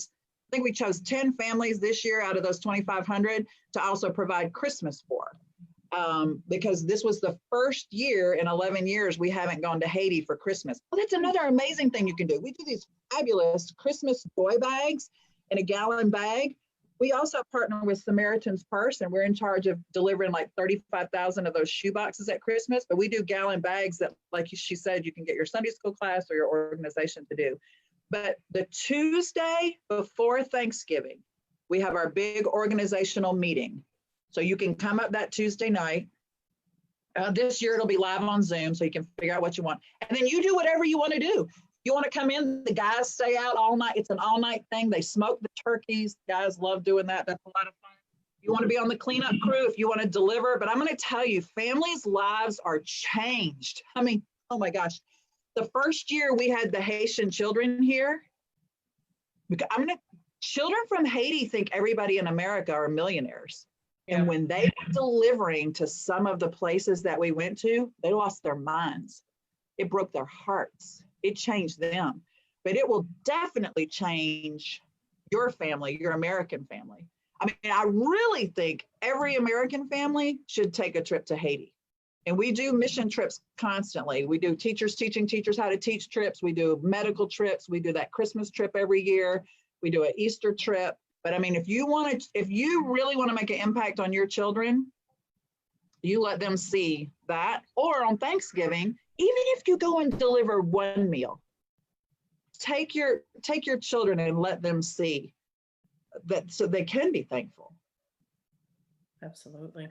D: think we chose 10 families this year out of those 2,500 to also provide Christmas for. Because this was the first year in 11 years we haven't gone to Haiti for Christmas. Well, that's another amazing thing you can do. We do these fabulous Christmas joy bags in a gallon bag. We also partner with Samaritan's Purse, and we're in charge of delivering like 35,000 of those shoe boxes at Christmas. But we do gallon bags that, like she said, you can get your Sunday school class or your organization to do. But the Tuesday before Thanksgiving, we have our big organizational meeting. So you can come up that Tuesday night. This year it'll be live on Zoom, so you can figure out what you want. And then you do whatever you want to do. You want to come in, the guys stay out all night. It's an all-night thing. They smoke the turkeys. Guys love doing that. That's a lot of fun. You want to be on the cleanup crew if you want to deliver. But I'm going to tell you, families' lives are changed. I mean, oh my gosh. The first year we had the Haitian children here, because children from Haiti think everybody in America are millionaires.
B: Yeah.
D: And when they were delivering to some of the places that we went to, they lost their minds. It broke their hearts. It changed them. But it will definitely change your family, your American family. I mean, I really think every American family should take a trip to Haiti. And we do mission trips constantly. We do teachers teaching teachers how to teach trips. We do medical trips. We do that Christmas trip every year. We do an Easter trip. But I mean, if you really want to make an impact on your children, you let them see that. Or on Thanksgiving, even if you go and deliver one meal, take your children and let them see that, so they can be thankful.
B: Absolutely.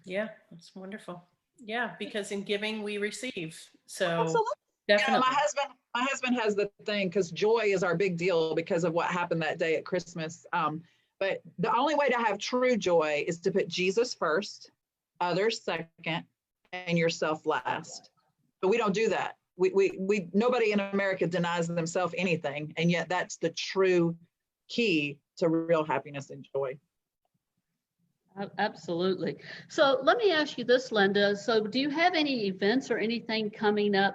B: Yeah, that's wonderful. Yeah, because in giving we receive. So
D: Absolutely.
B: definitely.
D: You know, my husband has the thing, because joy is our big deal because of what happened that day at Christmas. But the only way to have true joy is to put Jesus first, others second, and yourself last. But we don't do that. We nobody in America denies themselves anything, and yet that's the true key to real happiness and joy.
A: Absolutely. So let me ask you this, Linda. So do you have any events or anything coming up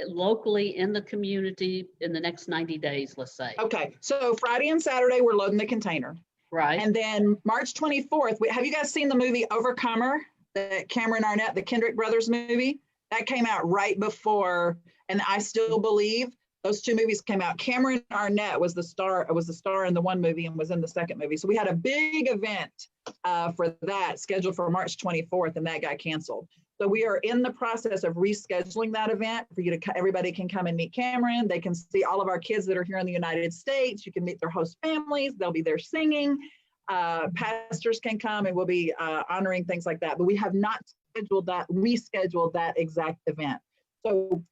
A: locally in the community in the next 90 days, let's say?
D: Okay, so Friday and Saturday, we're loading the container.
A: Right.
D: And then March 24th, have you guys seen the movie Overcomer, the Cameron Arnett, the Kendrick brothers movie? That came out right before, and I Still Believe. Those two movies came out. Cameron Arnett was the star in the one movie and was in the second movie. So we had a big event for that scheduled for March 24th, and that got canceled. So we are in the process of rescheduling that event for you to, everybody can come and meet Cameron. They can see all of our kids that are here in the United States. You can meet their host families. They'll be there singing. Pastors can come, and we'll be honoring things like that. But we have not rescheduled that exact event. So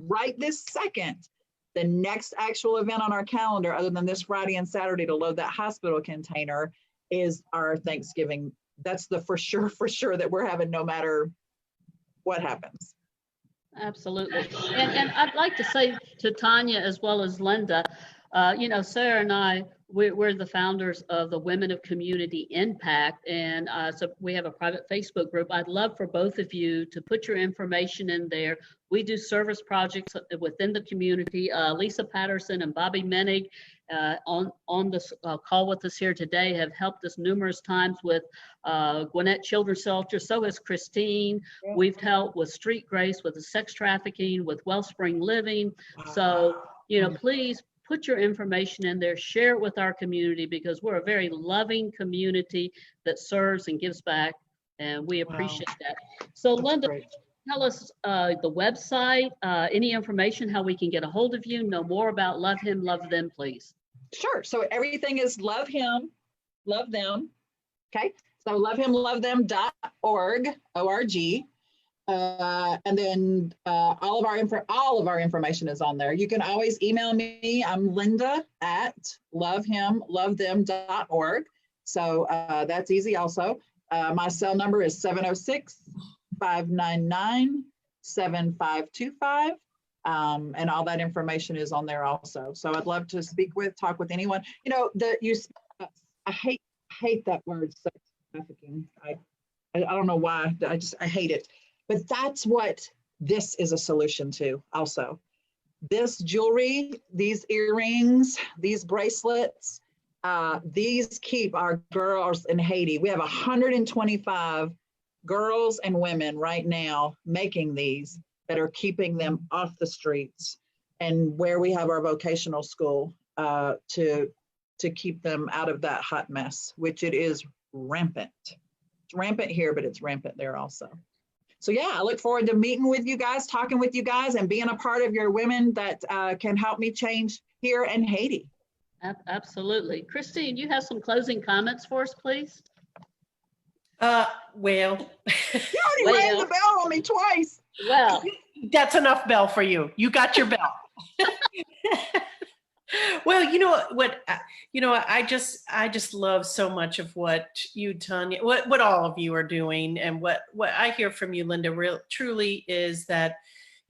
D: right this second, the next actual event on our calendar, other than this Friday and Saturday to load that hospital container, is our Thanksgiving. That's the for sure that we're having no matter what happens.
A: Absolutely. And I'd like to say to Tonya as well as Linda, you know, Sarah and I, we're the founders of the Women of Community Impact. And so we have a private Facebook group. I'd love for both of you to put your information in there. We do service projects within the community. Lisa Petterson and Bobbie Menneg on this call with us here today have helped us numerous times with Gwinnett Children's Shelter. So has Christine. Yeah. We've helped with Street Grace, with the sex trafficking, with Wellspring Living. So, you know, please put your information in there, share it with our community, because we're a very loving community that serves and gives back, and we appreciate that. So that's Linda, great. Tell us the website, any information, how we can get a hold of you, know more about Love Him, Love Them, please.
D: Sure. So everything is Love Him, Love Them. Okay. So lovehimlovethem.org, O-R-G. And then all of our information is on there. You can always email me. I'm Linda at lovehimlovethem.org. So that's easy also. My cell number is 706-599-7525. And all that information is on there also. So I'd love to talk with anyone. You know, I hate that word, sex trafficking. I don't know why. I hate it. But that's what this is a solution to also. This jewelry, these earrings, these bracelets, these keep our girls in Haiti. We have 125 girls and women right now making these that are keeping them off the streets, and where we have our vocational school to keep them out of that hot mess, which it is rampant. It's rampant here, but it's rampant there also. So yeah, I look forward to meeting with you guys, talking with you guys, and being a part of your women that can help me change here in Haiti.
A: Absolutely. Christine, you have some closing comments for us, please?
B: Well.
D: You already rang the bell on me twice.
A: Well.
B: That's enough bell for you. You got your bell. Well, you know what, I just love so much of what you, Tonya, what all of you are doing, and what I hear from you, Linda, truly is that,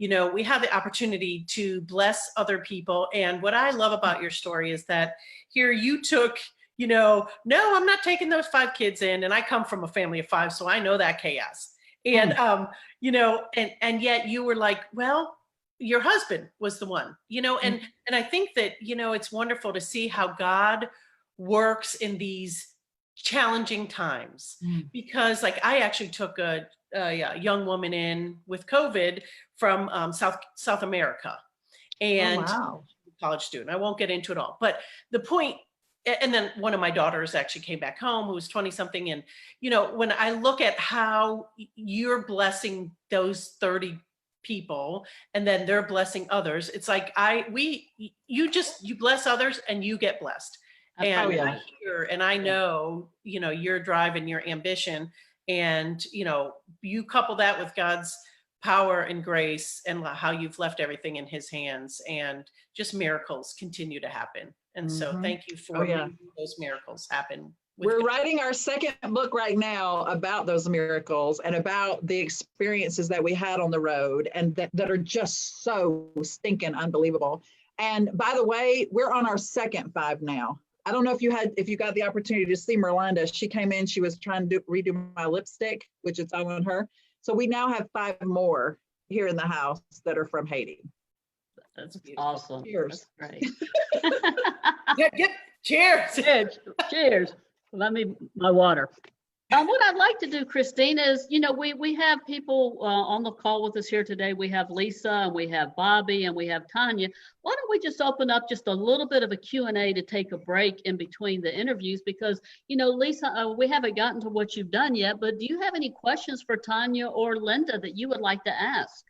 B: we have the opportunity to bless other people. And what I love about your story is that here you took, no, I'm not taking those 5 kids in. And I come from a family of 5, so I know that chaos. And, and yet you were like, well, your husband was the one, and I think that, it's wonderful to see how God works in these challenging times, because like I actually took a young woman in with COVID from South America, and college student. I won't get into it all, but the point, and then one of my daughters actually came back home who was 20 something. And, when I look at how you're blessing those 30 people and then they're blessing others, it's like you bless others and you get blessed. And I hear and I know, your drive and your ambition, and, you couple that with God's power and grace and how you've left everything in his hands, and just miracles continue to happen. And so thank you for making those miracles happen.
D: We're writing our second book right now about those miracles and about the experiences that we had on the road, and that are just so stinking unbelievable. And by the way, we're on our second 5 now. I don't know if you got the opportunity to see Merlinda. She came in, she was trying to redo my lipstick, which is on her. So we now have 5 more here in the house that are from Haiti.
A: That's awesome.
D: Cheers.
A: That's great.
B: Cheers.
A: Cheers. Let me my water. What I'd like to do, Christine, is, we have people on the call with us here today. We have Lisa, and we have Bobbie, and we have Tonya. Why don't we just open up just a little bit of a Q&A to take a break in between the interviews? Because, Lisa, we haven't gotten to what you've done yet, but do you have any questions for Tonya or Linda that you would like to ask?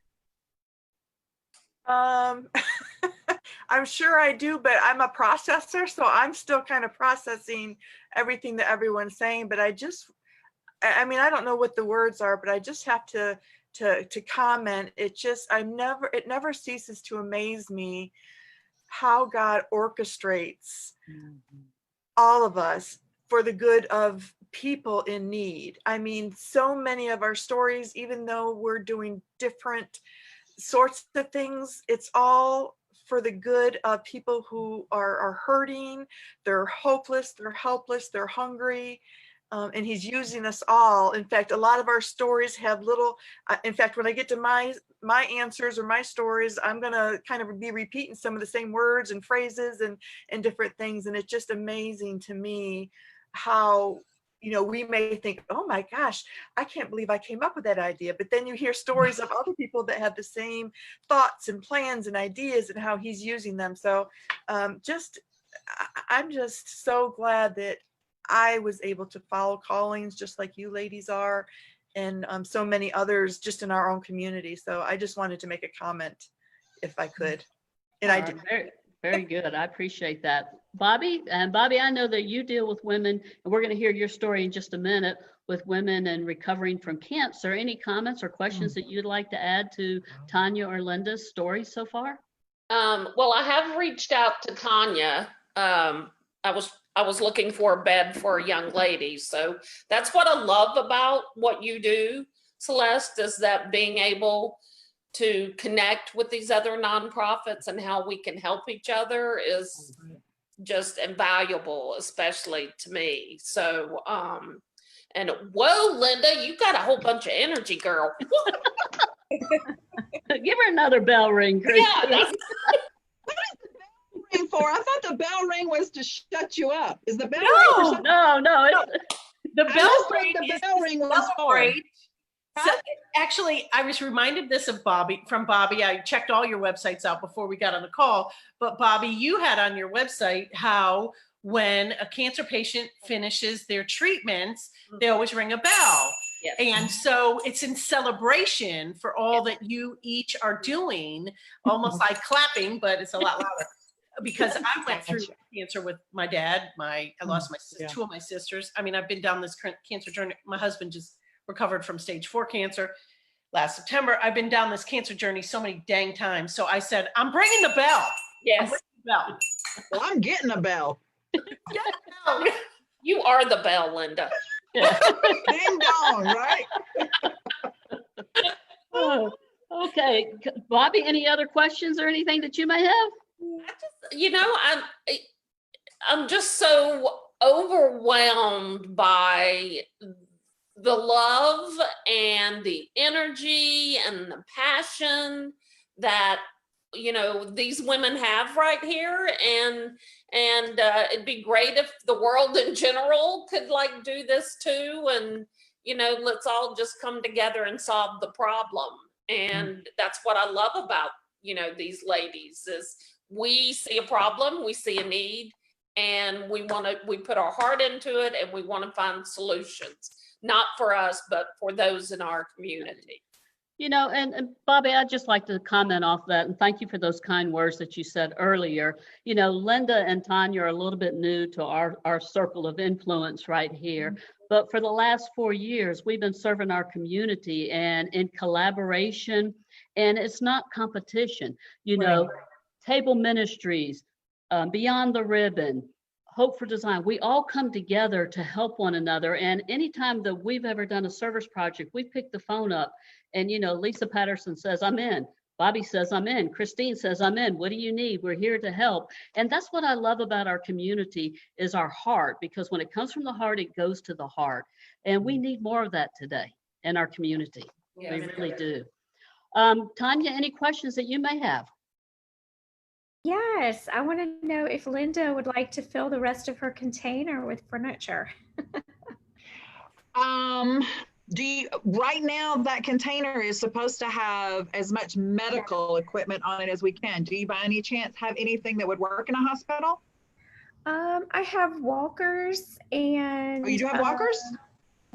E: I'm sure I do, but I'm a processor, so I'm still kind of processing everything that everyone's saying. But I don't know what the words are, but I just have to comment. It never ceases to amaze me how God orchestrates all of us for the good of people in need. I mean, so many of our stories, even though we're doing different sorts of things, it's all for the good of people who are hurting, they're hopeless, they're helpless, they're hungry. And he's using us all. In fact, a lot of our stories have little, in fact, when I get to my answers or my stories, I'm gonna kind of be repeating some of the same words and phrases and different things. And it's just amazing to me how, we may think, oh my gosh, I can't believe I came up with that idea. But then you hear stories of other people that have the same thoughts and plans and ideas and how he's using them. So I'm just so glad that I was able to follow callings just like you ladies are, and so many others just in our own community. So I just wanted to make a comment if I could. And I did.
A: Very, very good. I appreciate that. Bobbie, I know that you deal with women, and we're going to hear your story in just a minute, with women and recovering from cancer. Any comments or questions that you'd like to add to Tonya or Linda's story so far?
F: Well, I have reached out to Tonya. I was looking for a bed for a young lady. So that's what I love about what you do, Celeste, is that being able to connect with these other nonprofits and how we can help each other is just invaluable, especially to me. So, and whoa, Linda, you got a whole bunch of energy, girl.
A: Give her another bell ring, Chris.
F: Yeah,
D: For? I thought the bell ring was to shut you up. Is the bell ring?
A: No.
B: The bell ring
D: was
B: great. So, actually, I was reminded this of from Bobbie. I checked all your websites out before we got on the call. But Bobbie, you had on your website how when a cancer patient finishes their treatments, they always ring a bell.
F: Yes.
B: And so it's in celebration for all that you each are doing, almost like clapping, but it's a lot louder. Because I went through cancer with my dad. I lost two of my sisters. I mean, I've been down this cancer journey. My husband just recovered from stage 4 cancer last September. I've been down this cancer journey so many dang times. So I said, I'm bringing the bell.
F: Yes.
D: Well, I'm getting a bell.
F: You are the bell, Linda.
D: Ding dong, right?
A: Okay, Bobbie, any other questions or anything that you may have?
F: I'm just so overwhelmed by the love and the energy and the passion that these women have right here, and it'd be great if the world in general could like do this too, and let's all just come together and solve the problem. And that's what I love about these ladies is we see a problem, we see a need, and we put our heart into it, and we want to find solutions, not for us, but for those in our community.
A: And Bobbie, I'd just like to comment off that, and thank you for those kind words that you said earlier. Linda and Tonya are a little bit new to our circle of influence right here, but for the last 4 years, we've been serving our community and in collaboration, and it's not competition. Table Ministries, Beyond the Ribbon, Hope for Design, we all come together to help one another. And anytime that we've ever done a service project, we pick the phone up and, Lisa Petterson says, I'm in. Bobbie says, I'm in. Christine says, I'm in. What do you need? We're here to help. And that's what I love about our community is our heart, because when it comes from the heart, it goes to the heart. And we need more of that today in our community.
F: Yes.
A: We really do. Tonya, any questions that you may have?
C: Yes, I want to know if Linda would like to fill the rest of her container with furniture.
D: Right now that container is supposed to have as much medical equipment on it as we can. Do you by any chance have anything that would work in a hospital?
C: I have walkers and.
D: Oh, you do have walkers?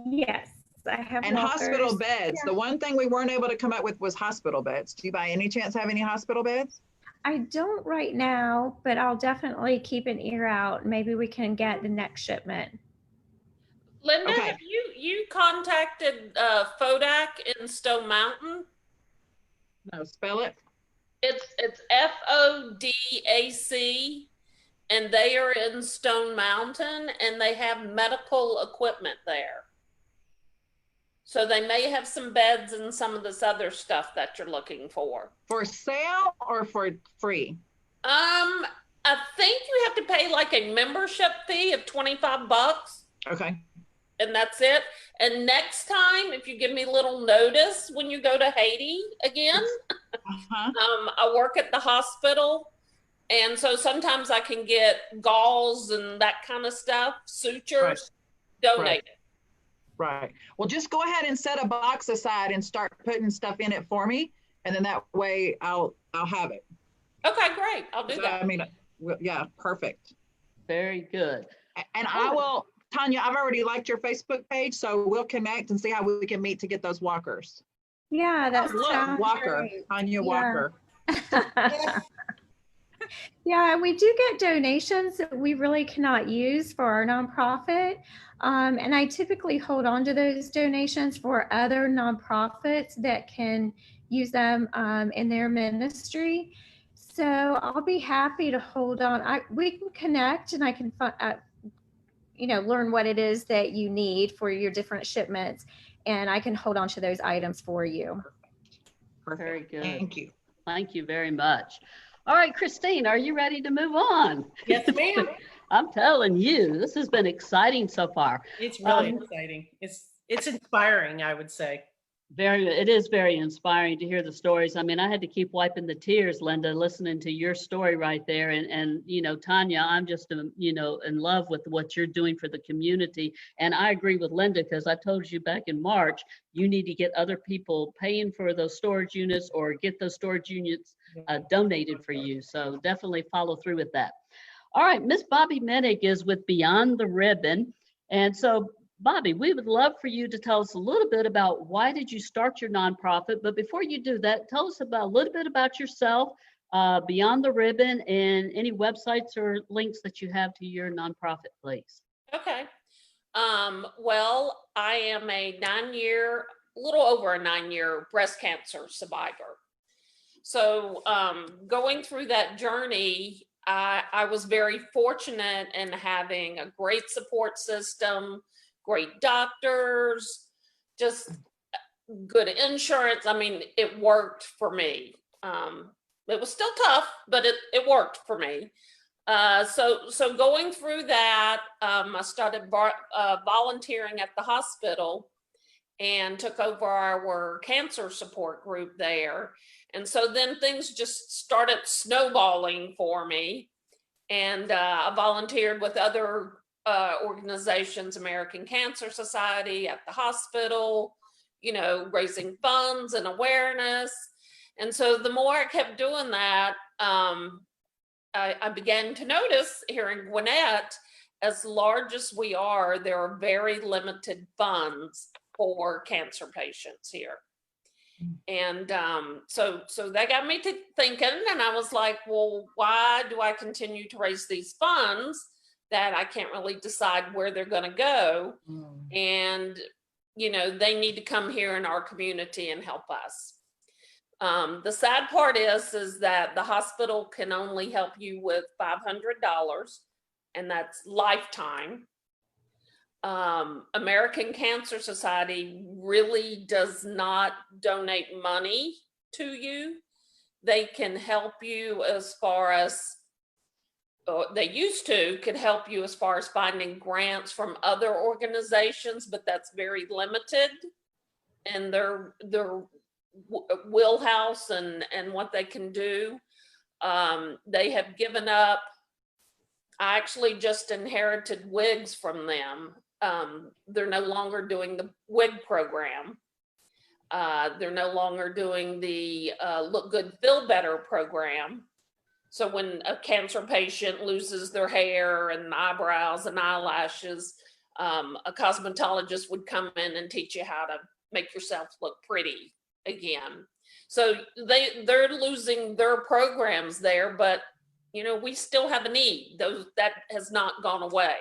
C: Yes, I have
D: and
C: walkers.
D: Hospital beds.
C: Yeah.
D: The one thing we weren't able to come up with was hospital beds. Do you by any chance have any hospital beds?
C: I don't right now, but I'll definitely keep an ear out. Maybe we can get the next shipment.
F: Linda,
D: Okay.
F: have you contacted FODAC in Stone Mountain?
D: No, spell it.
F: It's FODAC, and they are in Stone Mountain, and they have medical equipment there. So they may have some beds and some of this other stuff that you're looking for.
D: For sale or for free?
F: I think you have to pay like a membership fee of $25.
D: Okay.
F: And that's it. And next time, if you give me a little notice when you go to Haiti again, I work at the hospital. And so sometimes I can get gauze and that kind of stuff, sutures, donated.
D: Right. Well, just go ahead and set a box aside and start putting stuff in it for me. And then that way I'll have it.
F: Okay, great. I'll do that.
D: I mean, yeah, perfect.
A: Very good.
D: And I will, Tonya, I've already liked your Facebook page, so we'll connect and see how we can meet to get those walkers.
C: Yeah, that's
D: Walker, Tonya Walker.
C: Yeah, we do get donations that we really cannot use for our nonprofit. And I typically hold on to those donations for other nonprofits that can use them in their ministry. So I'll be happy to hold on. We can connect, and I can learn what it is that you need for your different shipments, and I can hold on to those items for you.
D: Perfect.
A: Very good.
D: Thank you.
A: Thank you very much. All right, Christine, are you ready to move on?
B: Yes, ma'am.
A: I'm telling you, this has been exciting so far.
B: It's really exciting. It's inspiring, I would say.
A: It is very inspiring to hear the stories. I mean, I had to keep wiping the tears, Linda, listening to your story right there. And Tonya, I'm just, in love with what you're doing for the community. And I agree with Linda, because I told you back in March, you need to get other people paying for those storage units or get those storage units donated for you. So definitely follow through with that. All right, Miss Bobbie Menneg is with Beyond the Ribbon. And so, Bobbie, we would love for you to tell us a little bit about why did you start your nonprofit. But before you do that, tell us a little bit about yourself, Beyond the Ribbon, and any websites or links that you have to your nonprofit, please.
F: Okay. Well, I am a little over a 9-year breast cancer survivor. So going through that journey, I was very fortunate in having a great support system, great doctors, just good insurance. I mean, it worked for me. It was still tough, but it worked for me. So going through that, I started volunteering at the hospital and took over our cancer support group there. And so then things just started snowballing for me. And I volunteered with other organizations, American Cancer Society, at the hospital, you know, raising funds and awareness. And so the more I kept doing that, I began to notice here in Gwinnett, as large as we are, there are very limited funds for cancer patients here. And so that got me to thinking, and I was like, well, why do I continue to raise these funds that I can't really decide where they're going to go? And, you know, they need to come here in our community and help us. The sad part is that the hospital can only help you with $500, and that's lifetime. American Cancer Society really does not donate money to you. They can help you as far as, they used to, could help you as far as finding grants from other organizations, but that's very limited in their wheelhouse and what they can do. They have given up. I actually just inherited wigs from them. They're no longer doing the wig program. They're no longer doing the Look Good, Feel Better program. So when a cancer patient loses their hair and eyebrows and eyelashes, a cosmetologist would come in and teach you how to make yourself look pretty again. So they're losing their programs there, but you know, we still have a need. That has not gone away.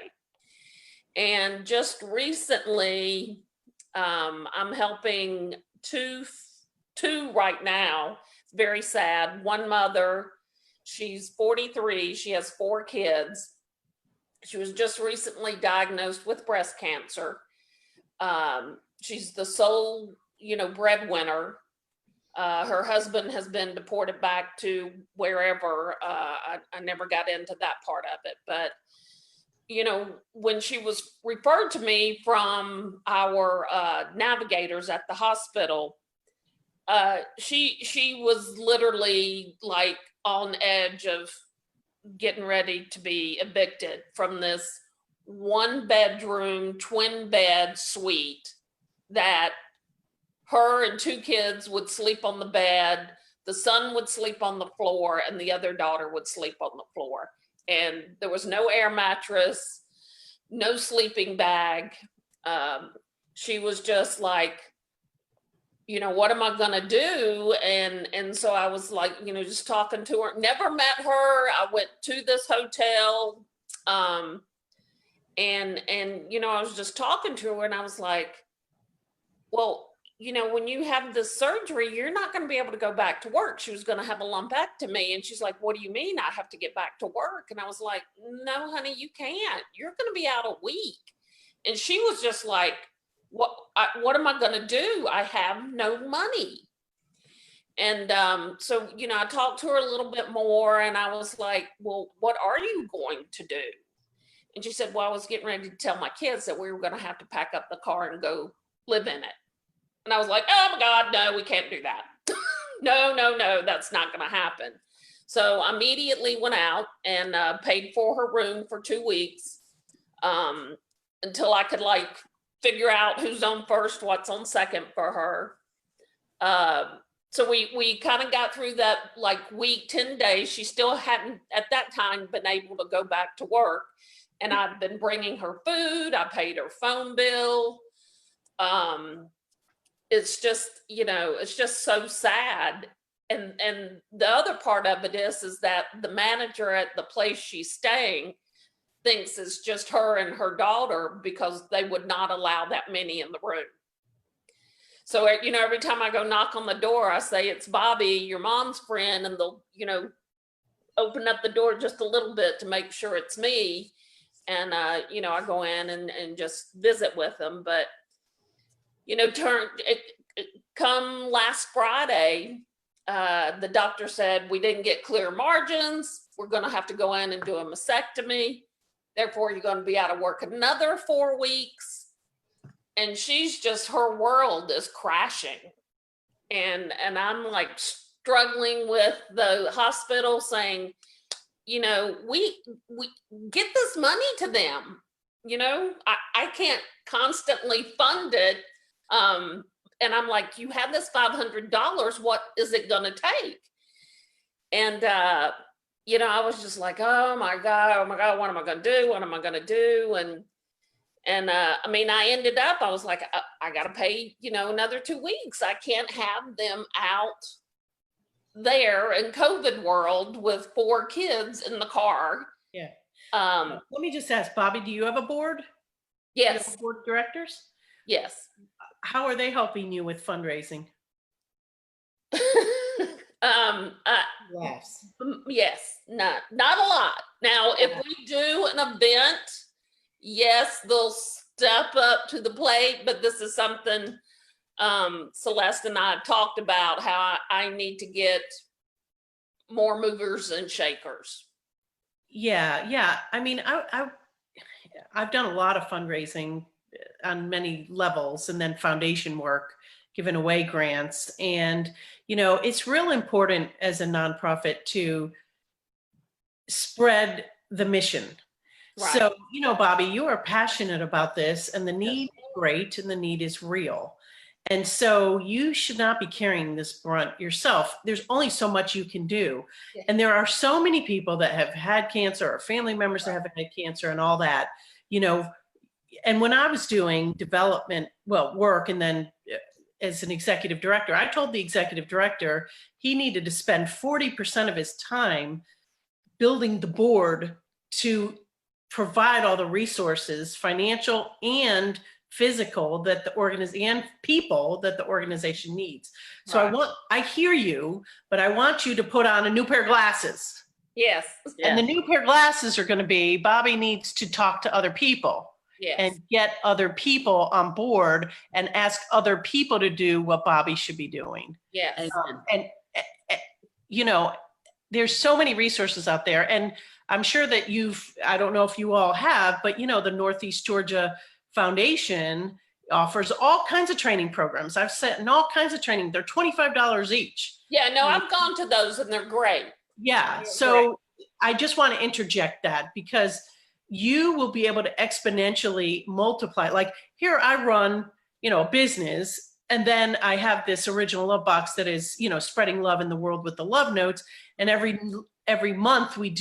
F: And just recently, I'm helping two right now. It's very sad. One mother, she's 43. She has 4 kids. She was just recently diagnosed with breast cancer. She's the sole, you know, breadwinner. Her husband has been deported back to wherever. I never got into that part of it, but you know, when she was referred to me from our navigators at the hospital, she was literally like on edge of getting ready to be evicted from this 1-bedroom, twin bed suite that her and 2 kids would sleep on the bed, the son would sleep on the floor, and the other daughter would sleep on the floor. And there was no air mattress, no sleeping bag. She was just like, you know, what am I gonna do? And so I was like, you know, just talking to her, never met her. I went to this hotel, and you know, I was just talking to her and I was like, well, you know, when you have this surgery, you're not going to be able to go back to work. She was going to have a lumpectomy. And she's like, what do you mean I have to get back to work? And I was like, no, honey, you can't. You're going to be out a week. And she was just like, what am I going to do? I have no money. And so, you know, I talked to her a little bit more and I was like, well, what are you going to do? And she said, well, I was getting ready to tell my kids that we were going to have to pack up the car and go live in it. And I was like, oh my God, no, we can't do that. No, that's not going to happen. So I immediately went out and paid for her room for 2 weeks until I could like figure out who's on first, what's on second for her. So we kind of got through that like week, 10 days. She still hadn't at that time been able to go back to work. And I've been bringing her food. I paid her phone bill. It's just, you know, it's just so sad. And the other part of it is that the manager at the place she's staying thinks it's just her and her daughter because they would not allow that many in the room. So, you know, every time I go knock on the door, I say, it's Bobbie, your mom's friend, and they'll, you know, open up the door just a little bit to make sure it's me. And, you know, I go in and just visit with them. But, you know, come last Friday, the doctor said, we didn't get clear margins. We're going to have to go in and do a mastectomy. Therefore, you're going to be out of work another 4 weeks. And she's just, her world is crashing. And I'm like struggling with the hospital saying, you know, we get this money to them. You know, I can't constantly fund it. And I'm like, you have this $500, what is it going to take? And, you know, I was just like, oh my God, what am I going to do? What am I going to do? And I mean, I ended up, I was like, I got to pay, you know, another 2 weeks. I can't have them out there in COVID world with 4 kids in the car.
B: Yeah.
F: Let
B: me just ask, Bobbie, do you have a board?
F: Yes.
B: You have board of directors?
F: Yes.
B: How are they helping you with fundraising? Yes.
F: Yes, not a lot. Now, if we do an event, yes, they'll step up to the plate, but this is something Celeste and I have talked about, how I need to get more movers and shakers.
B: Yeah. I mean, I've done a lot of fundraising on many levels, and then foundation work, giving away grants. And, you know, it's real important as a nonprofit to spread the mission. Right. So, you know, Bobbie, you are passionate about this, and the need is great, and the need is real. And so you should not be carrying this brunt yourself. There's only so much you can do. Yeah. And there are so many people that have had cancer, or family members that have had cancer and all that, you know. And when I was doing development, work, and then as an executive director, I told the executive director he needed to spend 40% of his time building the board to provide all the resources, financial and physical, that the organization and people that the organization needs. So right. I hear you, but I want you to put on a new pair of glasses.
F: Yes.
B: And the new pair of glasses are going to be, Bobbie needs to talk to other people.
F: Yes.
B: And get other people on board and ask other people to do what Bobbie should be doing.
F: Yes.
B: And you know, there's so many resources out there, and I'm sure that I don't know if you all have, but you know, the Northeast Georgia Foundation offers all kinds of training programs. I've sat in all kinds of training. They're $25 each.
F: Yeah, no, I've gone to those and they're great.
B: Yeah. So I just want to interject that, because you will be able to exponentially multiply. Like here I run, you know, a business, and then I have this original love box that is, you know, spreading love in the world with the love notes. And every month we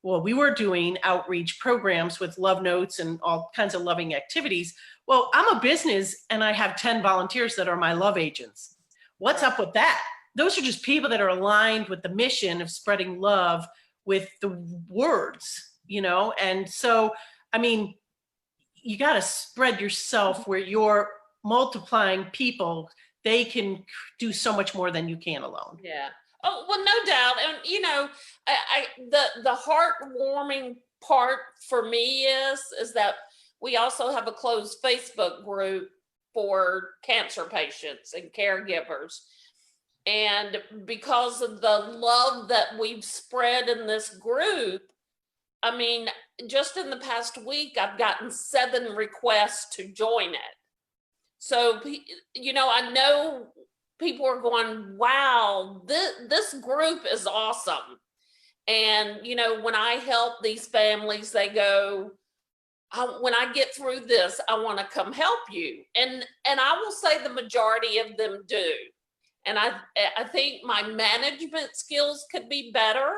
B: were doing outreach programs with love notes and all kinds of loving activities. Well, I'm a business and I have 10 volunteers that are my love agents. What's up with that? Those are just people that are aligned with the mission of spreading love with the words. You know, and so, I mean, you got to spread yourself where you're multiplying people. They can do so much more than you can alone.
F: Yeah. Oh, well, no doubt. And, you know, the heartwarming part for me is that we also have a closed Facebook group for cancer patients and caregivers. And because of the love that we've spread in this group, I mean, just in the past week, I've gotten 7 requests to join it. So, you know, I know people are going, wow, this group is awesome. And, you know, when I help these families, they go, when I get through this, I want to come help you. And I will say the majority of them do. And I think my management skills could be better.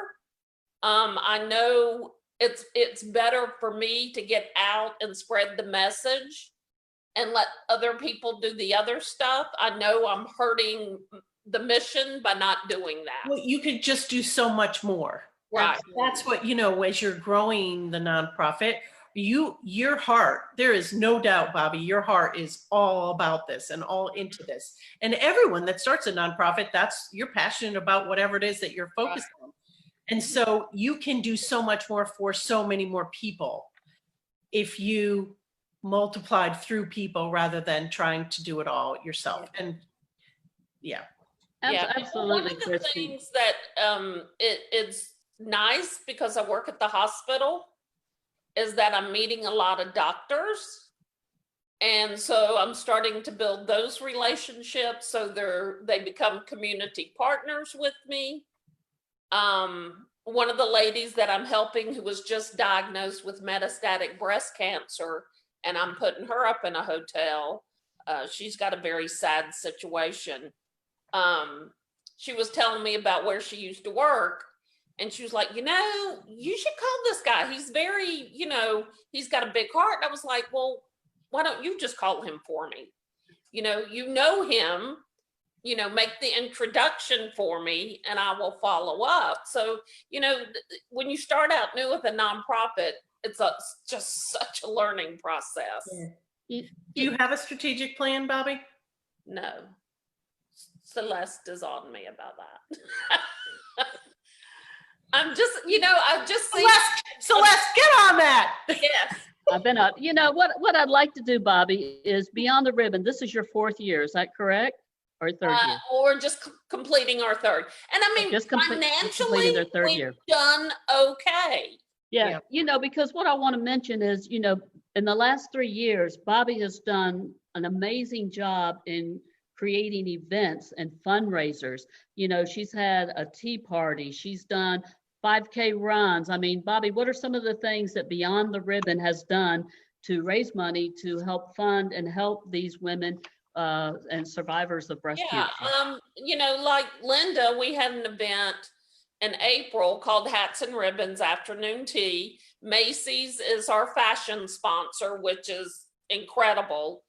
F: I know it's better for me to get out and spread the message and let other people do the other stuff. I know I'm hurting the mission by not doing that.
B: Well, you could just do so much more.
F: Right.
B: That's what, you know, as you're growing the nonprofit, your heart, there is no doubt, Bobbie, your heart is all about this and all into this. And everyone that starts a nonprofit, you're passionate about whatever it is that you're focused on. And so you can do so much more for so many more people if you multiplied through people rather than trying to do it all yourself. And Yeah.
F: Yeah,
A: Absolutely,
F: one of the
A: Christine.
F: things that it's nice because I work at the hospital is that I'm meeting a lot of doctors. And so I'm starting to build those relationships so they become community partners with me. One of the ladies that I'm helping who was just diagnosed with metastatic breast cancer, and I'm putting her up in a hotel. She's got a very sad situation. She was telling me about where she used to work, and she was like, you should call this guy. He's very, he's got a big heart. And I was like, well, why don't you just call him for me? You know him, make the introduction for me and I will follow up. So, when you start out new with a nonprofit, it's just such a learning process.
B: Yeah. Do you have a strategic plan, Bobbie?
F: No. Celeste is on me about that. I'm just, I just see.
B: Celeste, get on that.
F: Yes.
A: I've been up. What I'd like to do, Bobbie, is Beyond the Ribbon. This is your 4th year. Is that correct? Or 3rd year?
F: Or just completing our 3rd. And I mean, financially,
A: their 3rd
F: we've
A: year.
F: done okay.
A: Yeah. Because what I want to mention is, in the last 3 years, Bobbie has done an amazing job in creating events and fundraisers. She's had a tea party. She's done 5K runs. I mean, Bobbie, what are some of the things that Beyond the Ribbon has done to raise money to help fund and help these women and survivors of breast cancer?
F: Like Linda, we had an event in April called Hats and Ribbons Afternoon Tea. Macy's is our fashion sponsor, which is incredible.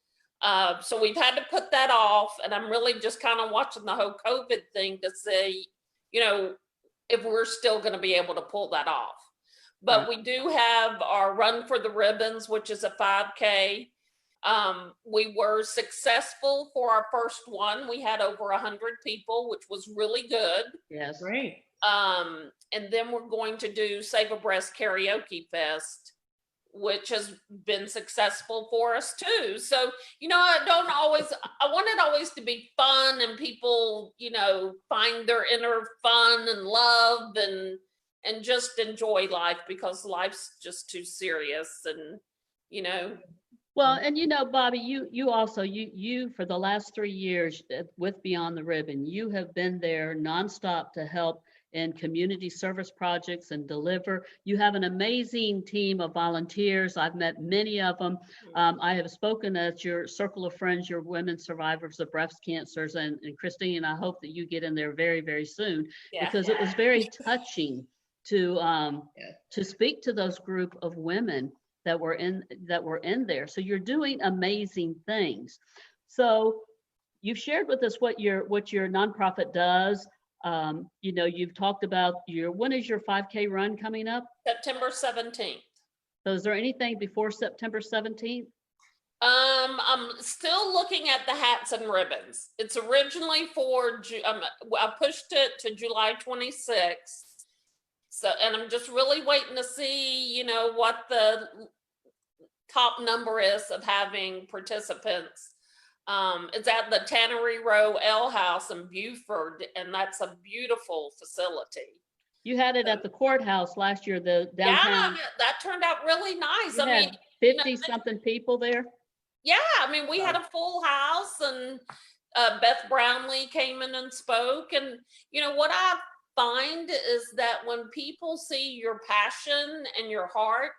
F: So we've had to put that off, and I'm really just kind of watching the whole COVID thing to see, if we're still going to be able to pull that off. But we do have our Run for the Ribbons, which is a 5K. We were successful for our first one. We had over 100 people, which was really good.
A: Yes.
B: Great.
F: And then we're going to do Save a Breast Karaoke Fest, which has been successful for us too. So, I want it always to be fun and people, find their inner fun and love and just enjoy life, because life's just too serious and,
A: Well, and Bobbie, you also, for the last 3 years with Beyond the Ribbon, you have been there nonstop to help in community service projects and deliver. You have an amazing team of volunteers. I've met many of them. I have spoken at your circle of friends, your women survivors of breast cancers, and Christine, I hope that you get in there very, very soon, because it was very touching to speak to those group of women that were in there. So you're doing amazing things. So you've shared with us what your nonprofit does. You've talked about when is your 5K run coming up?
F: September 17th.
A: So is there anything before September 17th?
F: I'm still looking at the hats and ribbons. It's originally I pushed it to July 26th. So, and I'm just really waiting to see, what the top number is of having participants. It's at the Tannery Row Ale House in Beaufort, and that's a beautiful facility.
A: You had it at the courthouse last year, the downtown.
F: Yeah, that turned out really nice.
A: You had 50 something people there.
F: Yeah, we had a full house, and Beth Brownlee came in and spoke. And what I find is that when people see your passion and your heart,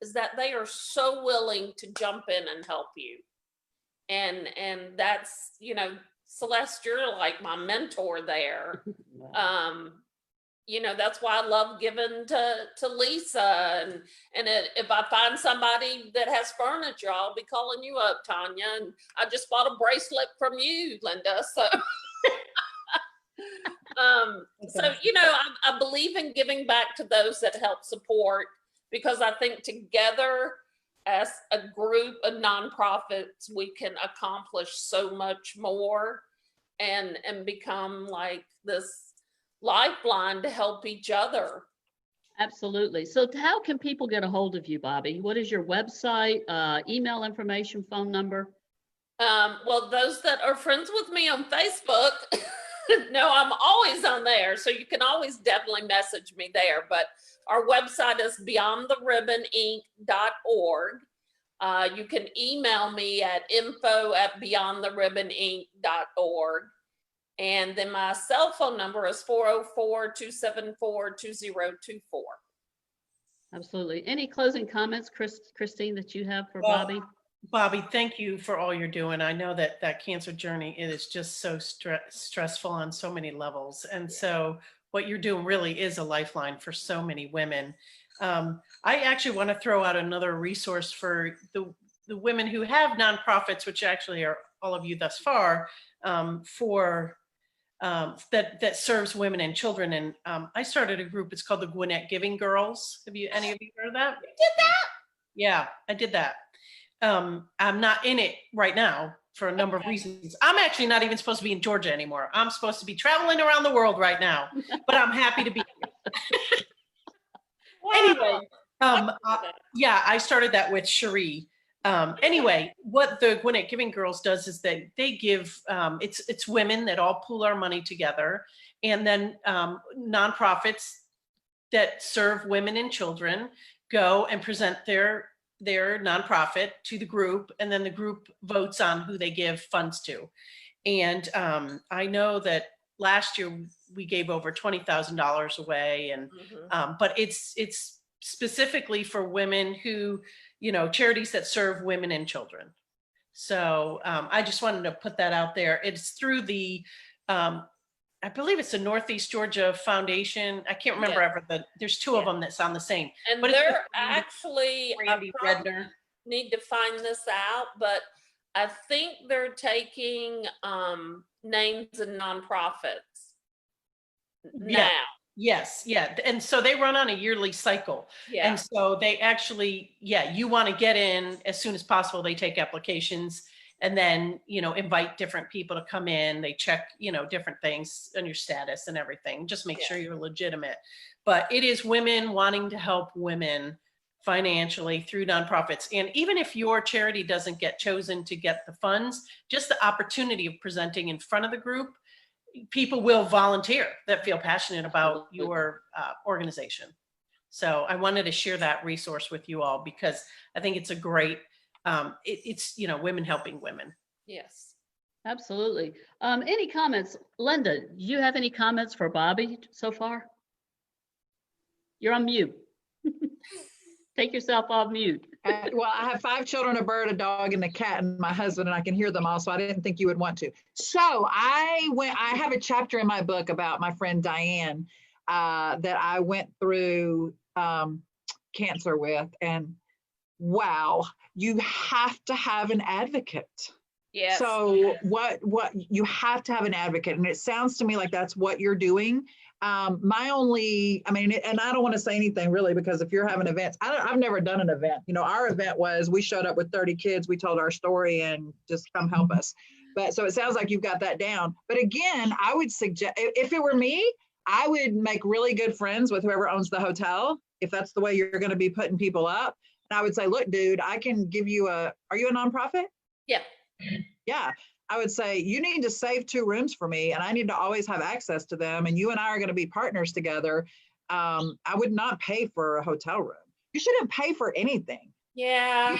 F: is that they are so willing to jump in and help you. And that's, Celeste, you're like my mentor there. That's why I love giving to Lisa. And if I find somebody that has furniture, I'll be calling you up, Tonya. And I just bought a bracelet from you, Linda. So, I believe in giving back to those that help support, because I think together, as a group of nonprofits, we can accomplish so much more and become like this lifeline to help each other.
A: Absolutely. So how can people get a hold of you, Bobbie? What is your website, email information, phone number?
F: Well, those that are friends with me on Facebook know I'm always on there. So you can always definitely message me there. But our website is beyondtheribboninc.org. You can email me at info@beyondtheribboninc.org. And then my cell phone number is 404-274-2024.
A: Absolutely. Any closing comments, Christine, that you have for
B: Well,
A: Bobbie?
B: Bobbie, thank you for all you're doing. I know that that cancer journey, it is just so stressful on so many levels. And so what you're doing really is a lifeline for so many women. I actually want to throw out another resource for the women who have nonprofits, which actually are all of you thus far, that serves women and children. And I started a group, it's called the Gwinnett Giving Girls. Have you, any of you heard of that?
F: You did that?
B: Yeah, I did that. I'm not in it right now for a number of reasons. I'm actually not even supposed to be in Georgia anymore. I'm supposed to be traveling around the world right now, but I'm happy to be here. Anyway, yeah, I started that with Cherie. Anyway, what the Gwinnett Giving Girls does is that they give, it's women that all pool our money together, and then nonprofits that serve women and children go and present their nonprofit to the group, and then the group votes on who they give funds to. And I know that last year we gave over $20,000 away, and but it's specifically for women who, you know, charities that serve women and children. So I just wanted to put that out there. It's through the I believe it's the Northeast Georgia Foundation. I can't remember ever there's two of them that sound the same.
F: And
B: but
F: they're actually,
B: Randy Redner.
F: need to find this out, but I think they're taking names and nonprofits now.
B: Yes, yeah. And so they run on a yearly cycle.
F: Yeah.
B: And so they actually, you want to get in as soon as possible. They take applications and then, you know, invite different people to come in. They check, you know, different things on your status and everything. Just make sure you're legitimate. But it is women wanting to help women financially through nonprofits. And even if your charity doesn't get chosen to get the funds, just the opportunity of presenting in front of the group, people will volunteer that feel passionate about your organization. So I wanted to share that resource with you all because I think it's a great, it's, you know, women helping women.
F: Yes.
A: Absolutely. Any comments? Linda, do you have any comments for Bobbie so far? You're on mute. Take yourself off mute.
D: Well, I have 5 children, a bird, a dog, and a cat, and my husband, and I can hear them all, so I didn't think you would want to. So I have a chapter in my book about my friend Diane that I went through cancer with, and wow, you have to have an advocate.
F: Yes.
D: So what you have to have an advocate, and it sounds to me like that's what you're doing. My only, I mean, and I don't want to say anything really, because if you're having events, I've never done an event. You know, our event was, we showed up with 30 kids, we told our story and just come help us. But so it sounds like you've got that down. But again, I would suggest, if it were me, I would make really good friends with whoever owns the hotel, if that's the way you're going to be putting people up. And I would say, look, dude, I can give you are you a nonprofit?
F: Yeah.
D: Yeah. I would say, you need to save 2 rooms for me, and I need to always have access to them. And you and I are going to be partners together. I would not pay for a hotel room. You shouldn't pay for anything.
F: Yeah.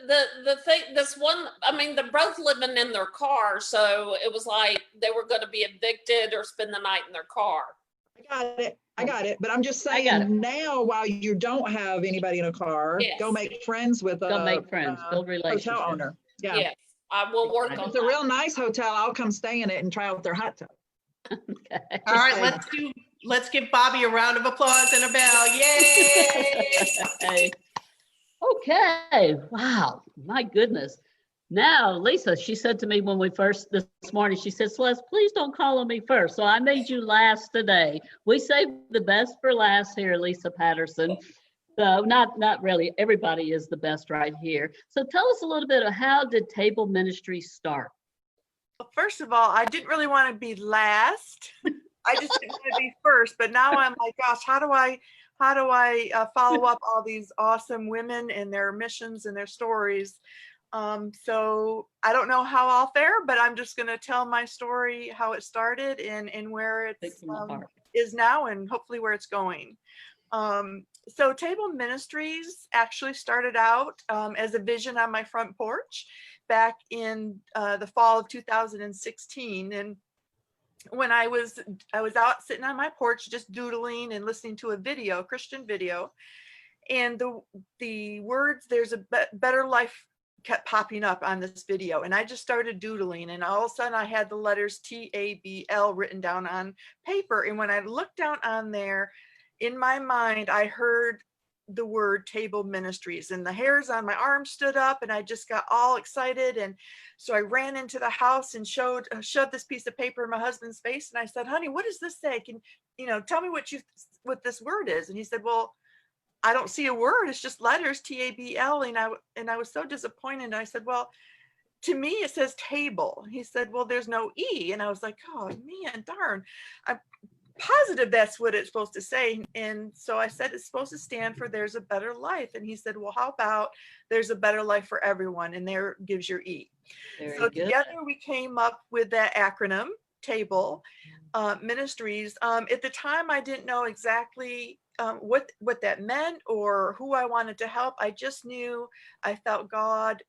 F: The thing, this one, I mean, they're both living in their car. So it was like they were going to be evicted or spend the night in their car.
D: I got it. But I'm just saying now, while you don't have anybody in a car, go make friends with
A: Go make friends, build relationships.
D: Hotel owner. Yeah.
F: Yes. I will work on
D: If it's a real nice hotel, I'll come stay in it and try out their hot tub.
A: Okay.
B: All right, let's give Bobbie a round of applause and a bell. Yay!
A: Okay. Wow. My goodness. Now, Lisa, she said to me when we first this morning, she said, Celeste, please don't call on me first. So I made you last today. We saved the best for last here, Lisa Petterson. So not really. Everybody is the best right here. So tell us a little bit of, how did Table Ministry start?
E: Well, first of all, I didn't really want to be last. I just didn't want to be first. But now I'm like, gosh, how do I follow up all these awesome women and their missions and their stories? So I don't know how I'll fare, but I'm just going to tell my story, how it started and where it
A: Big from the heart.
E: is now, and hopefully where it's going. So Table Ministries actually started out as a vision on my front porch back in the fall of 2016. And when I was out sitting on my porch just doodling and listening to a video, Christian video, and the words "there's a better life" kept popping up on this video, and I just started doodling, and all of a sudden I had the letters TABL written down on paper. And when I looked down on there, in my mind I heard the word Table Ministries, and the hairs on my arm stood up, and I just got all excited. And so I ran into the house and shoved this piece of paper in my husband's face, and I said, "Honey, what does this say? Can tell me what this word is?" And he said, "Well, I don't see a word. It's just letters, TABL." And I was so disappointed. And I said, "Well, to me, it says table." He said, "Well, there's no E." And I was like, "Oh man, darn. I'm positive that's what it's supposed to say." And so I said, "It's supposed to stand for there's a better life." And he said, "Well, how about there's a better life for everyone?" And there gives your E.
A: Very
E: So
A: good.
E: together we came up with that acronym, Table Ministries. At the time, I didn't know exactly what that meant or who I wanted to help. I just knew I felt God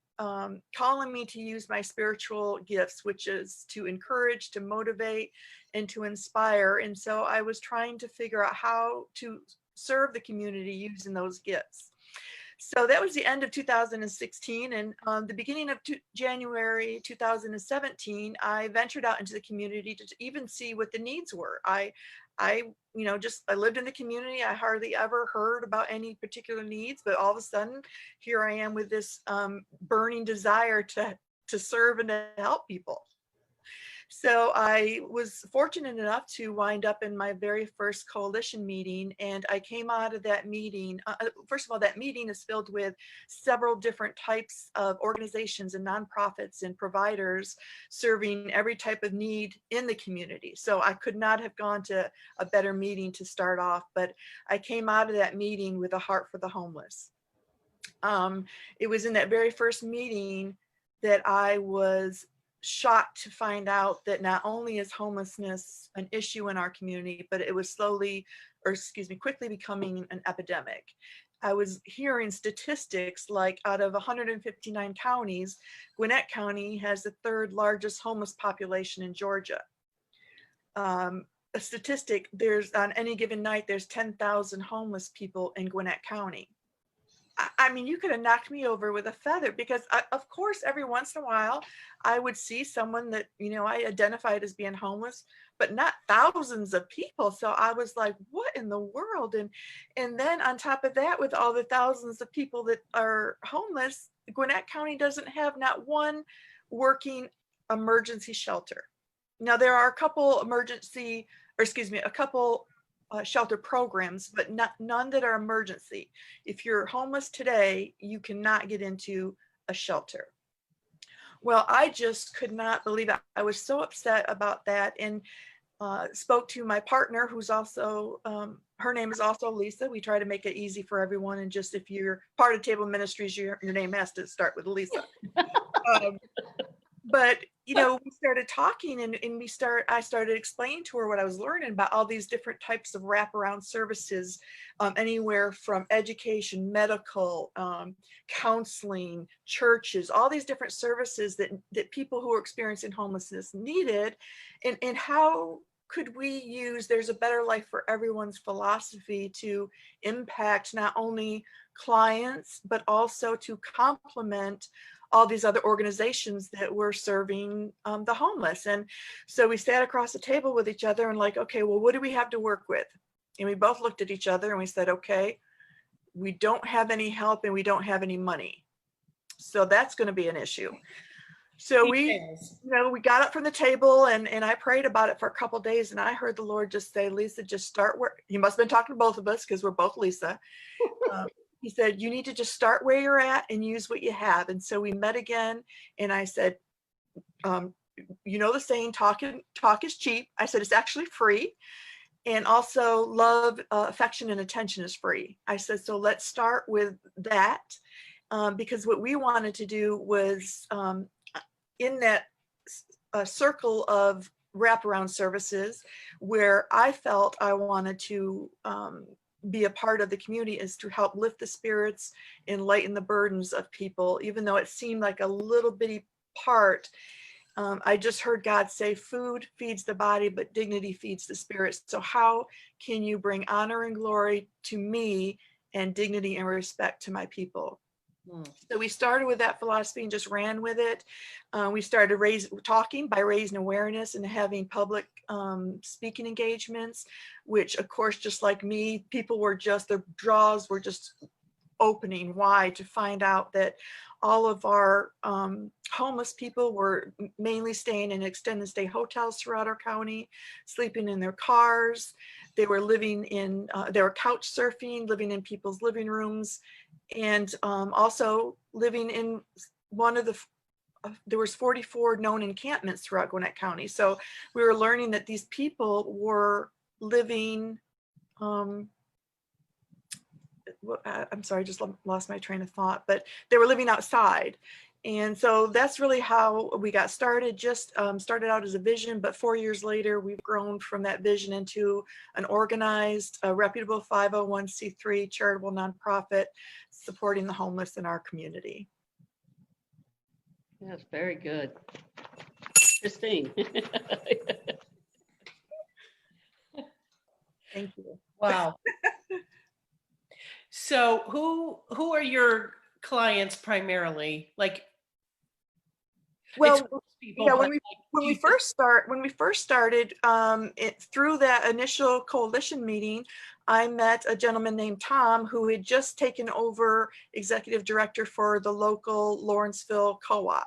E: calling me to use my spiritual gifts, which is to encourage, to motivate, and to inspire. And so I was trying to figure out how to serve the community using those gifts. So that was the end of 2016. And the beginning of January 2017, I ventured out into the community to even see what the needs were. I lived in the community. I hardly ever heard about any particular needs, but all of a sudden here I am with this burning desire to serve and to help people. So I was fortunate enough to wind up in my very first coalition meeting, and I came out of that meeting. First of all, that meeting is filled with several different types of organizations and nonprofits and providers serving every type of need in the community. So I could not have gone to a better meeting to start off, but I came out of that meeting with a heart for the homeless. It was in that very first meeting that I was shocked to find out that not only is homelessness an issue in our community, but it was quickly becoming an epidemic. I was hearing statistics like out of 159 counties, Gwinnett County has the third largest homeless population in Georgia. A statistic, on any given night, there's 10,000 homeless people in Gwinnett County. I mean, you could have knocked me over with a feather, because of course, every once in a while, I would see someone that, I identified as being homeless, but not thousands of people. So I was like, what in the world? And then on top of that, with all the thousands of people that are homeless, Gwinnett County doesn't have not one working emergency shelter. Now, there are a couple shelter programs, but none that are emergency. If you're homeless today, you cannot get into a shelter. Well, I just could not believe it. I was so upset about that, and spoke to my partner, who's also, her name is also Lisa. We try to make it easy for everyone, and just if you're part of Table Ministries, your name has to start with Lisa. But we started talking, and I started explaining to her what I was learning about all these different types of wraparound services, anywhere from education, medical, counseling, churches, all these different services that people who are experiencing homelessness needed, and how could we use there's a better life for everyone's philosophy to impact not only clients, but also to complement all these other organizations that were serving the homeless. And so we sat across the table with each other and like, okay, well, what do we have to work with? And we both looked at each other and we said, okay, we don't have any help and we don't have any money. So that's going to be an issue. So we got up from the table and I prayed about it for a couple of days, and I heard the Lord just say, Lisa, just start where, he must have been talking to both of us because we're both Lisa. He said, you need to just start where you're at and use what you have. And so we met again, and I said, the saying, talk is cheap. I said, it's actually free. And also love, affection, and attention is free. I said, so let's start with that. because what we wanted to do was in that circle of wraparound services where I felt I wanted to be a part of the community is to help lift the spirits and lighten the burdens of people, even though it seemed like a little bitty part. I just heard God say, food feeds the body, but dignity feeds the spirit. So how can you bring honor and glory to me and dignity and respect to my people? So we started with that philosophy and just ran with it. We started talking by raising awareness and having public speaking engagements, which of course, just like me, people were just, their jaws were just opening wide to find out that all of our homeless people were mainly staying in extended stay hotels throughout our county, sleeping in their cars. They were living in, they were couch surfing, living in people's living rooms, and also living in one of the, there was 44 known encampments throughout Gwinnett County. So we were learning that these people were living, I'm sorry, I just lost my train of thought, but they were living outside. And so that's really how we got started, just started out as a vision, but 4 years later, we've grown from that vision into an organized, reputable 501c3 charitable nonprofit supporting the homeless in our community.
A: That's very good. Christine.
E: Thank you.
B: Wow. So who are your clients primarily? Like,
E: well,
B: people,
E: yeah,
B: but
E: when we first started, through that initial coalition meeting, I met a gentleman named Tom who had just taken over executive director for the local Lawrenceville co-op.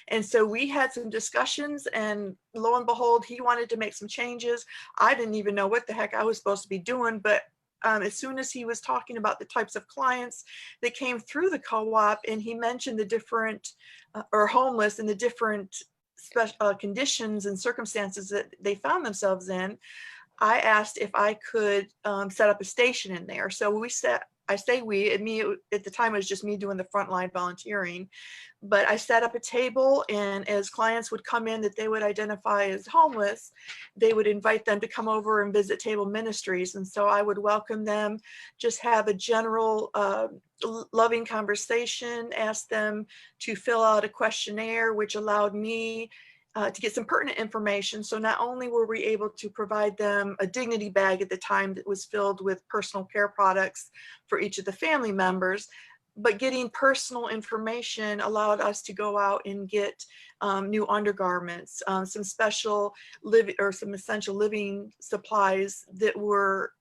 E: And so we had some discussions, and lo and behold, he wanted to make some changes. I didn't even know what the heck I was supposed to be doing, but as soon as he was talking about the types of clients that came through the co-op, and he mentioned the different, or homeless and the different special conditions and circumstances that they found themselves in, I asked if I could set up a station in there. So I say we, at the time it was just me doing the frontline volunteering, but I set up a table, and as clients would come in that they would identify as homeless, they would invite them to come over and visit Table Ministries. And so I would welcome them, just have a general loving conversation, ask them to fill out a questionnaire, which allowed me to get some pertinent information. So not only were we able to provide them a dignity bag at the time that was filled with personal care products for each of the family members, but getting personal information allowed us to go out and get new undergarments, some special some essential living supplies that were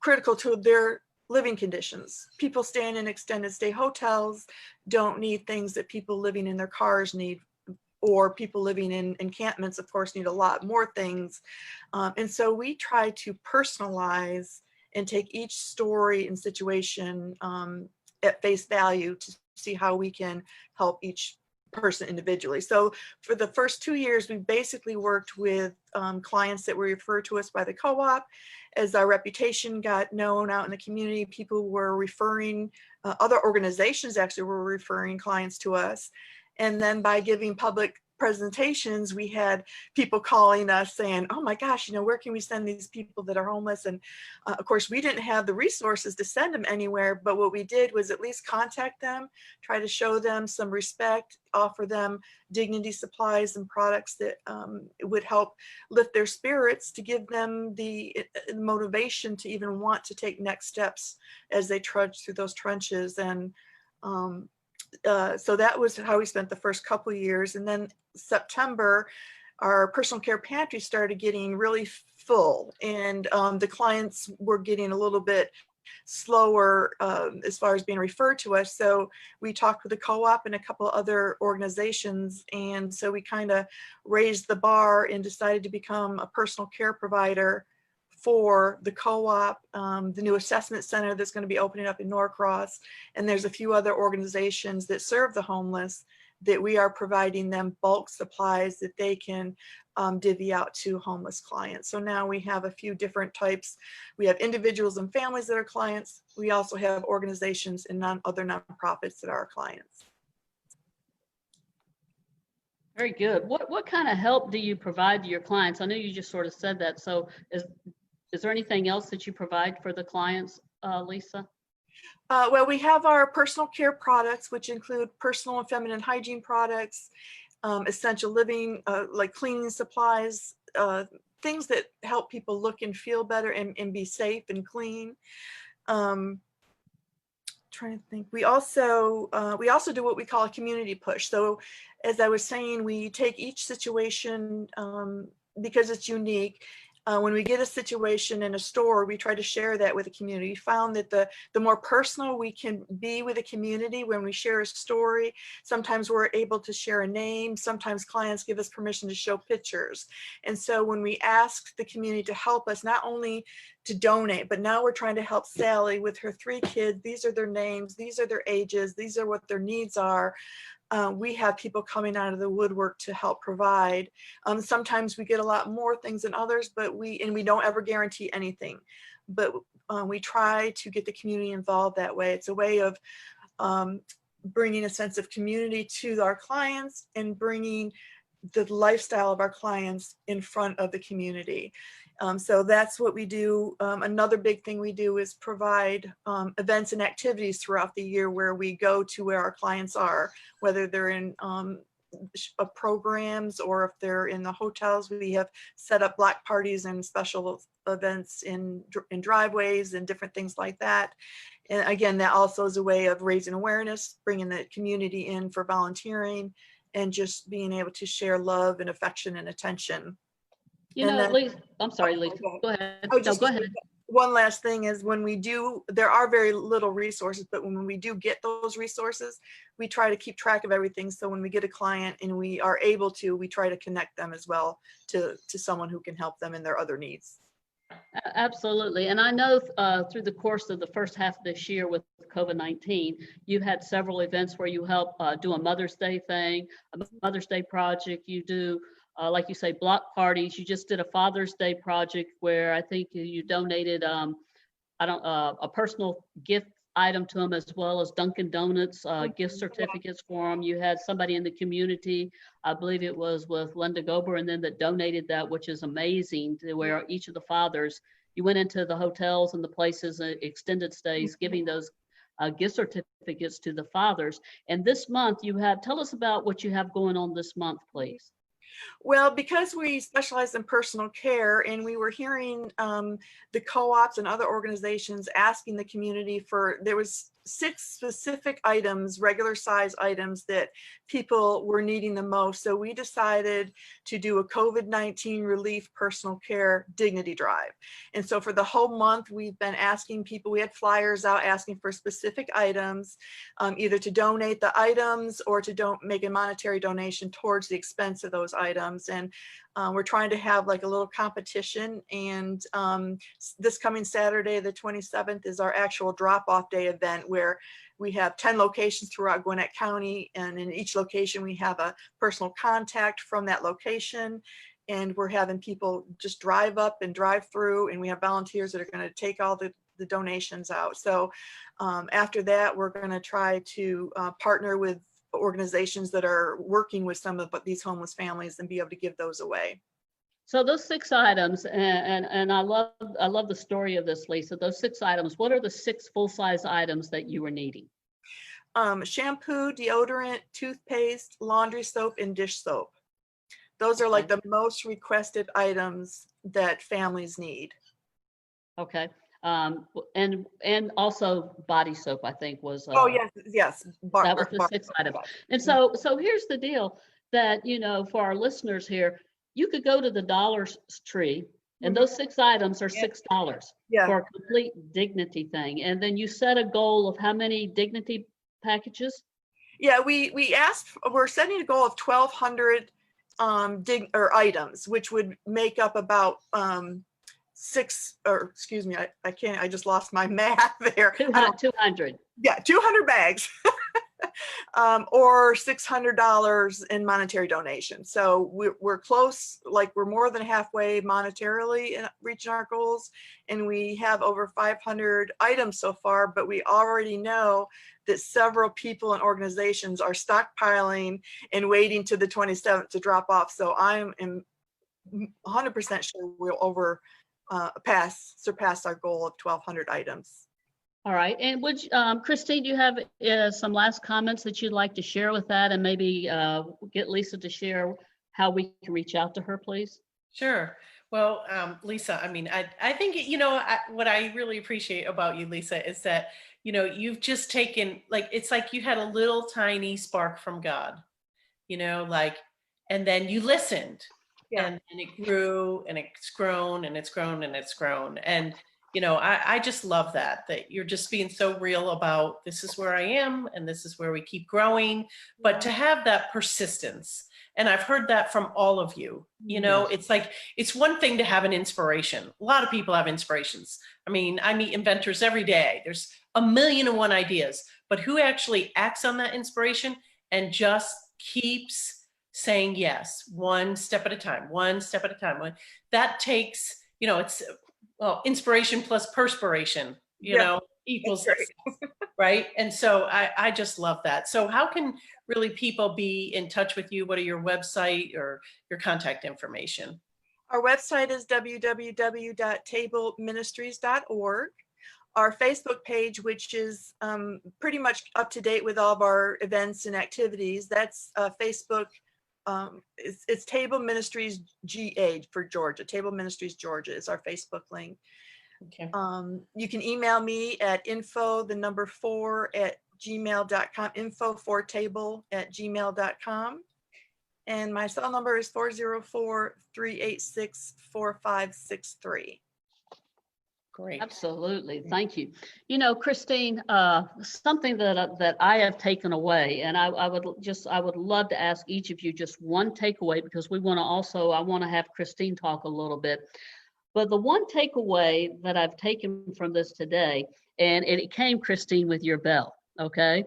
E: critical to their living conditions. People staying in extended stay hotels don't need things that people living in their cars need, or people living in encampments, of course, need a lot more things. And so we try to personalize and take each story and situation at face value to see how we can help each person individually. So for the first 2 years, we basically worked with clients that were referred to us by the co-op. As our reputation got known out in the community, people were referring, other organizations actually were referring clients to us. And then by giving public presentations, we had people calling us saying, oh my gosh, where can we send these people that are homeless? And of course, we didn't have the resources to send them anywhere, but what we did was at least contact them, try to show them some respect, offer them dignity supplies and products that would help lift their spirits, to give them the motivation to even want to take next steps as they trudge through those trenches. And so that was how we spent the first couple of years. And then September, our personal care pantry started getting really full, and the clients were getting a little bit slower as far as being referred to us. So we talked with the co-op and a couple other organizations. And so we kind of raised the bar and decided to become a personal care provider for the co-op, the new assessment center that's going to be opening up in Norcross. And there's a few other organizations that serve the homeless that we are providing them bulk supplies that they can divvy out to homeless clients. So now we have a few different types. We have individuals and families that are clients. We also have organizations and other nonprofits that are our clients.
A: Very good. What kind of help do you provide to your clients? I know you just sort of said that. So is there anything else that you provide for the clients, Lisa?
E: Well, we have our personal care products, which include personal and feminine hygiene products, essential living, like cleaning supplies, things that help people look and feel better and be safe and clean. Trying to think, we also do what we call a community push. So as I was saying, we take each situation because it's unique. When we get a situation in a store, we try to share that with the community. We found that the more personal we can be with the community when we share a story, sometimes we're able to share a name, sometimes clients give us permission to show pictures. And so when we ask the community to help us, not only to donate, but now we're trying to help Sally with her 3 kids. These are their names, these are their ages, these are what their needs are. We have people coming out of the woodwork to help provide. Sometimes we get a lot more things than others, but we don't ever guarantee anything. But we try to get the community involved that way. It's a way of bringing a sense of community to our clients and bringing the lifestyle of our clients in front of the community. So that's what we do. Another big thing we do is provide events and activities throughout the year where we go to where our clients are, whether they're in programs or if they're in the hotels. We have set up block parties and special events in driveways and different things like that. And again, that also is a way of raising awareness, bringing the community in for volunteering, and just being able to share love and affection and attention.
A: You know, Lisa, I'm sorry, Lisa, go ahead. No, go ahead.
E: One last thing is when we do, there are very little resources, but when we do get those resources, we try to keep track of everything. So when we get a client and we are able to, we try to connect them as well to someone who can help them in their other needs.
A: Absolutely. And I know through the course of the first half of this year with COVID-19, you've had several events where you help do a Mother's Day thing, a Mother's Day project. You do, like you say, block parties. You just did a Father's Day project where I think you donated a personal gift item to them, as well as Dunkin' Donuts gift certificates for them. You had somebody in the community, I believe it was with Linda Gober, and then that donated that, which is amazing, to where each of the fathers, you went into the hotels and the places, extended stays, giving those gift certificates to the fathers. And this month you have, tell us about what you have going on this month, please.
E: Well, because we specialize in personal care, and we were hearing the co-ops and other organizations asking the community for, there was 6 specific items, regular size items that people were needing the most. So we decided to do a COVID-19 relief personal care dignity drive. And so for the whole month, we've been asking people, we had flyers out asking for specific items, either to donate the items or to make a monetary donation towards the expense of those items. And we're trying to have like a little competition, and this coming Saturday, the 27th, is our actual drop-off day event where we have 10 locations throughout Gwinnett County, and in each location we have a personal contact from that location, and we're having people just drive up and drive through, and we have volunteers that are going to take all the donations out. So after that, we're going to try to partner with organizations that are working with some of these homeless families and be able to give those away.
A: So those 6 items, and I love the story of this, Lisa. Those 6 items, what are the 6 full-size items that you were needing?
E: Shampoo, deodorant, toothpaste, laundry soap, and dish soap. Those are like the most requested items that families need. Okay.
A: And also body soap, I think was.
E: Oh yes.
A: That was the 6 items. And so here's the deal that, for our listeners here, you could go to the Dollar Tree, and those 6 items are $6 for a complete dignity thing. And then you set a goal of how many dignity packages?
E: Yeah, we're setting a goal of 1,200 items, which would make up about 200.
A: I just lost my math there. 200.
E: Yeah, 200 bags. or $600 in monetary donation. So we're close, like we're more than halfway monetarily in reaching our goals. And we have over 500 items so far, but we already know that several people and organizations are stockpiling and waiting to the 27th to drop off. So I'm 100% sure we'll surpass our goal of 1,200 items.
A: All right. And Christine, do you have some last comments that you'd like to share with that, and maybe get Lisa to share how we can reach out to her, please?
B: Sure. Well, Lisa, I mean, I think, what I really appreciate about you, Lisa, is that, you've just taken, like, it's like you had a little tiny spark from God, and then you listened. Yeah. And it grew, and it's grown, and it's grown, and it's grown. And I just love that you're just being so real about, this is where I am and this is where we keep growing, but to have that persistence. And I've heard that from all of you, it's like, it's one thing to have an inspiration. A lot of people have inspirations. I mean, I meet inventors every day. There's 1,000,001 ideas, but who actually acts on that inspiration and just keeps saying yes, one step at a time, one step at a time. That takes, it's, well, inspiration plus perspiration, equals success, right? And so I just love that. So how can really people be in touch with you? What are your website or your contact information?
E: Our website is www.tableministries.org. Our Facebook page, which is pretty much up to date with all of our events and activities, that's Facebook. It's Table Ministries GA for Georgia. Table Ministries Georgia is our Facebook link.
B: Okay.
E: You can email me at info4@gmail.com, info4table@gmail.com. And my cell number is 404-386-4563.
B: Great.
A: Absolutely. Thank you. Christine, something that I have taken away, and I would love to ask each of you just one takeaway, because I want to have Christine talk a little bit. But the one takeaway that I've taken from this today, and it came, Christine, with your bell, okay?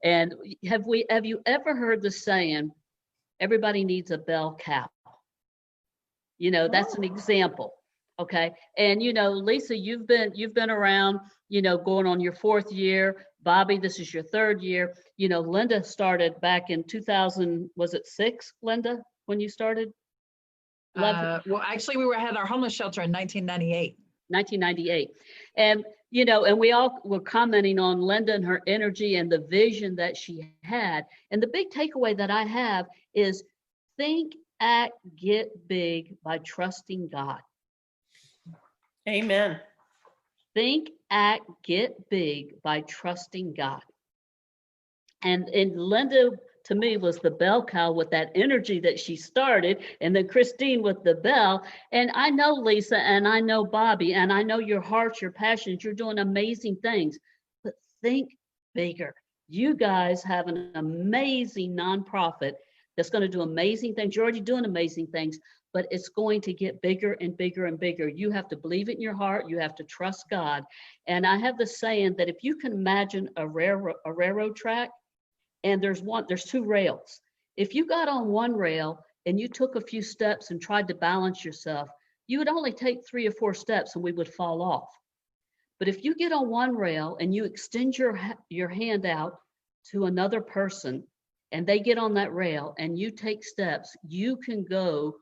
A: And have you ever heard the saying, everybody needs a bell cow? That's an example. Okay. And, Lisa, you've been around, going on your 4th year. Bobbie, this is your 3rd year. Linda started back in 2000, was it 6, Linda, when you started?
D: Well, actually, we had our homeless shelter in 1998.
A: 1998. And, and we all were commenting on Linda and her energy and the vision that she had. And the big takeaway that I have is think, act, get big by trusting God.
B: Amen.
A: Think, act, get big by trusting God. And Linda, to me, was the bell cow with that energy that she started, and then Christine with the bell. And I know Lisa, and I know Bobbie, and I know your hearts, your passions, you're doing amazing things, but think bigger. You guys have an amazing nonprofit that's going to do amazing things. You're already doing amazing things, but it's going to get bigger and bigger and bigger. You have to believe it in your heart. You have to trust God. And I have the saying that if you can imagine a railroad track, and there's 2 rails. If you got on one rail and you took a few steps and tried to balance yourself, you would only take 3 or 4 steps and we would fall off. But if you get on one rail and you extend your hand out to another person, and they get on that rail and you take steps, you can go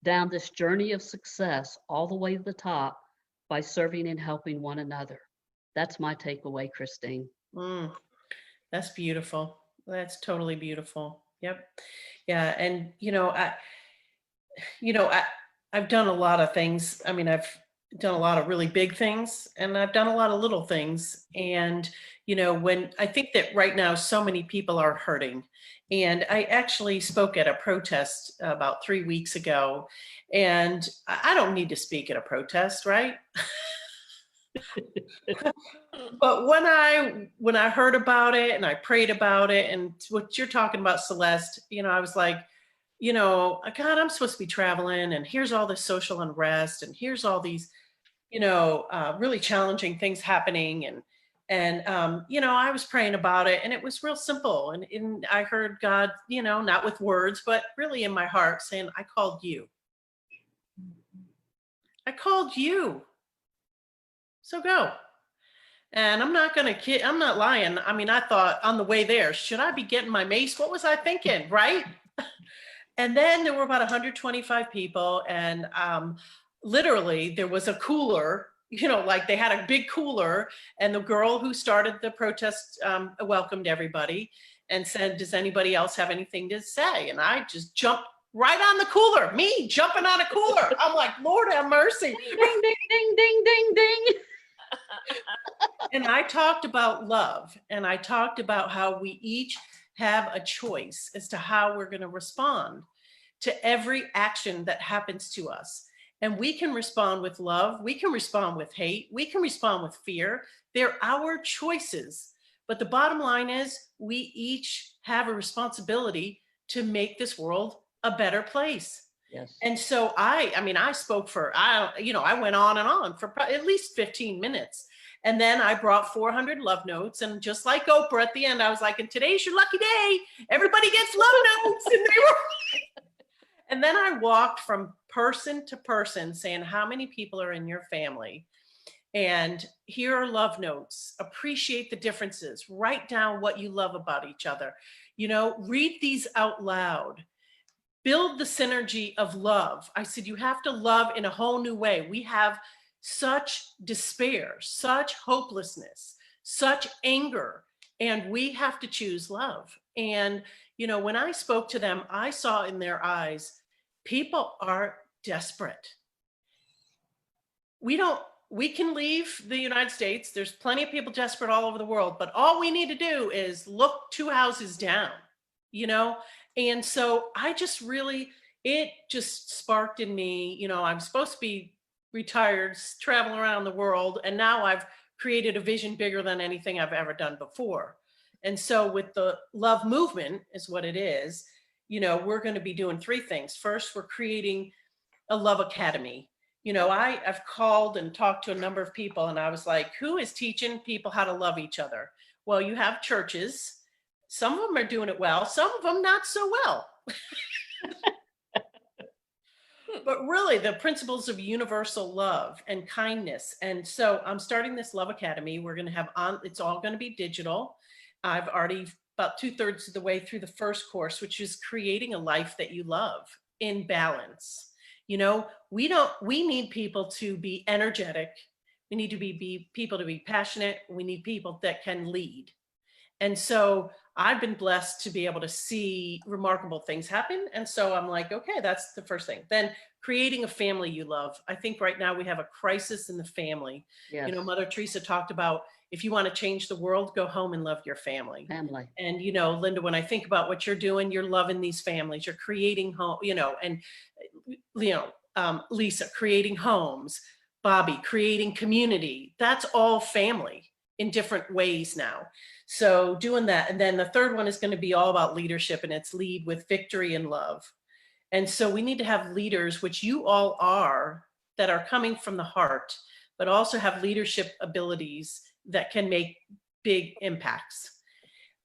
A: down this journey of success all the way to the top by serving and helping one another. That's my takeaway, Christine.
B: That's beautiful. That's totally beautiful. Yep. Yeah. And, I've done a lot of things. I mean, I've done a lot of really big things, and I've done a lot of little things. And, when I think that right now, so many people are hurting. And I actually spoke at a protest about 3 weeks ago, and I don't need to speak at a protest, right? But when I heard about it and I prayed about it, and what you're talking about, Celeste, I was like, God, I'm supposed to be traveling, and here's all this social unrest, and here's all these, really challenging things happening. And, I was praying about it, and it was real simple. And I heard God, not with words, but really in my heart saying, I called you. I called you. So go. And I'm not going to kid. I'm not lying. I mean, I thought on the way there, should I be getting my mace? What was I thinking? Right. And then there were about 125 people. And literally there was a cooler, like they had a big cooler, and the girl who started the protest welcomed everybody and said, does anybody else have anything to say? And I just jumped right on the cooler, me jumping on a cooler. I'm like, Lord have mercy.
A: Ding, ding, ding, ding, ding, ding.
B: And I talked about love, and I talked about how we each have a choice as to how we're going to respond to every action that happens to us. And we can respond with love. We can respond with hate. We can respond with fear. They're our choices. But the bottom line is we each have a responsibility to make this world a better place.
A: Yes.
B: And so I spoke for, I went on and on for at least 15 minutes. And then I brought 400 love notes. And just like Oprah at the end, I was like, and today's your lucky day. Everybody gets love notes. And they were, and then I walked from person to person saying, how many people are in your family? And here are love notes. Appreciate the differences. Write down what you love about each other. Read these out loud. Build the synergy of love. I said, you have to love in a whole new way. We have such despair, such hopelessness, such anger, and we have to choose love. And, when I spoke to them, I saw in their eyes, people are desperate. We can leave the United States. There's plenty of people desperate all over the world, but all we need to do is look 2 houses down, And so it just sparked in me, I'm supposed to be retired, traveling around the world. And now I've created a vision bigger than anything I've ever done before. And so with the love movement is what it is, we're going to be doing 3 things. First, we're creating a love academy. I've called and talked to a number of people, and I was like, who is teaching people how to love each other? Well, you have churches. Some of them are doing it well, some of them not so well. But really, the principles of universal love and kindness. And so I'm starting this Love Academy. We're going to have it's all going to be digital. I've already about 2/3 of the way through the first course, which is creating a life that you love in balance. We need people to be energetic. We need to be people to be passionate. We need people that can lead. And so I've been blessed to be able to see remarkable things happen. And so I'm like, okay, that's the first thing. Then creating a family you love. I think right now we have a crisis in the family.
A: Yes.
B: Mother Teresa talked about, if you want to change the world, go home and love your family. And, Linda, when I think about what you're doing, you're loving these families, you're creating home, and, Lisa, creating homes, Bobbie, creating community. That's all family in different ways now. So doing that. And then the third one is going to be all about leadership, and it's lead with victory and love. And so we need to have leaders, which you all are, that are coming from the heart, but also have leadership abilities that can make big impacts.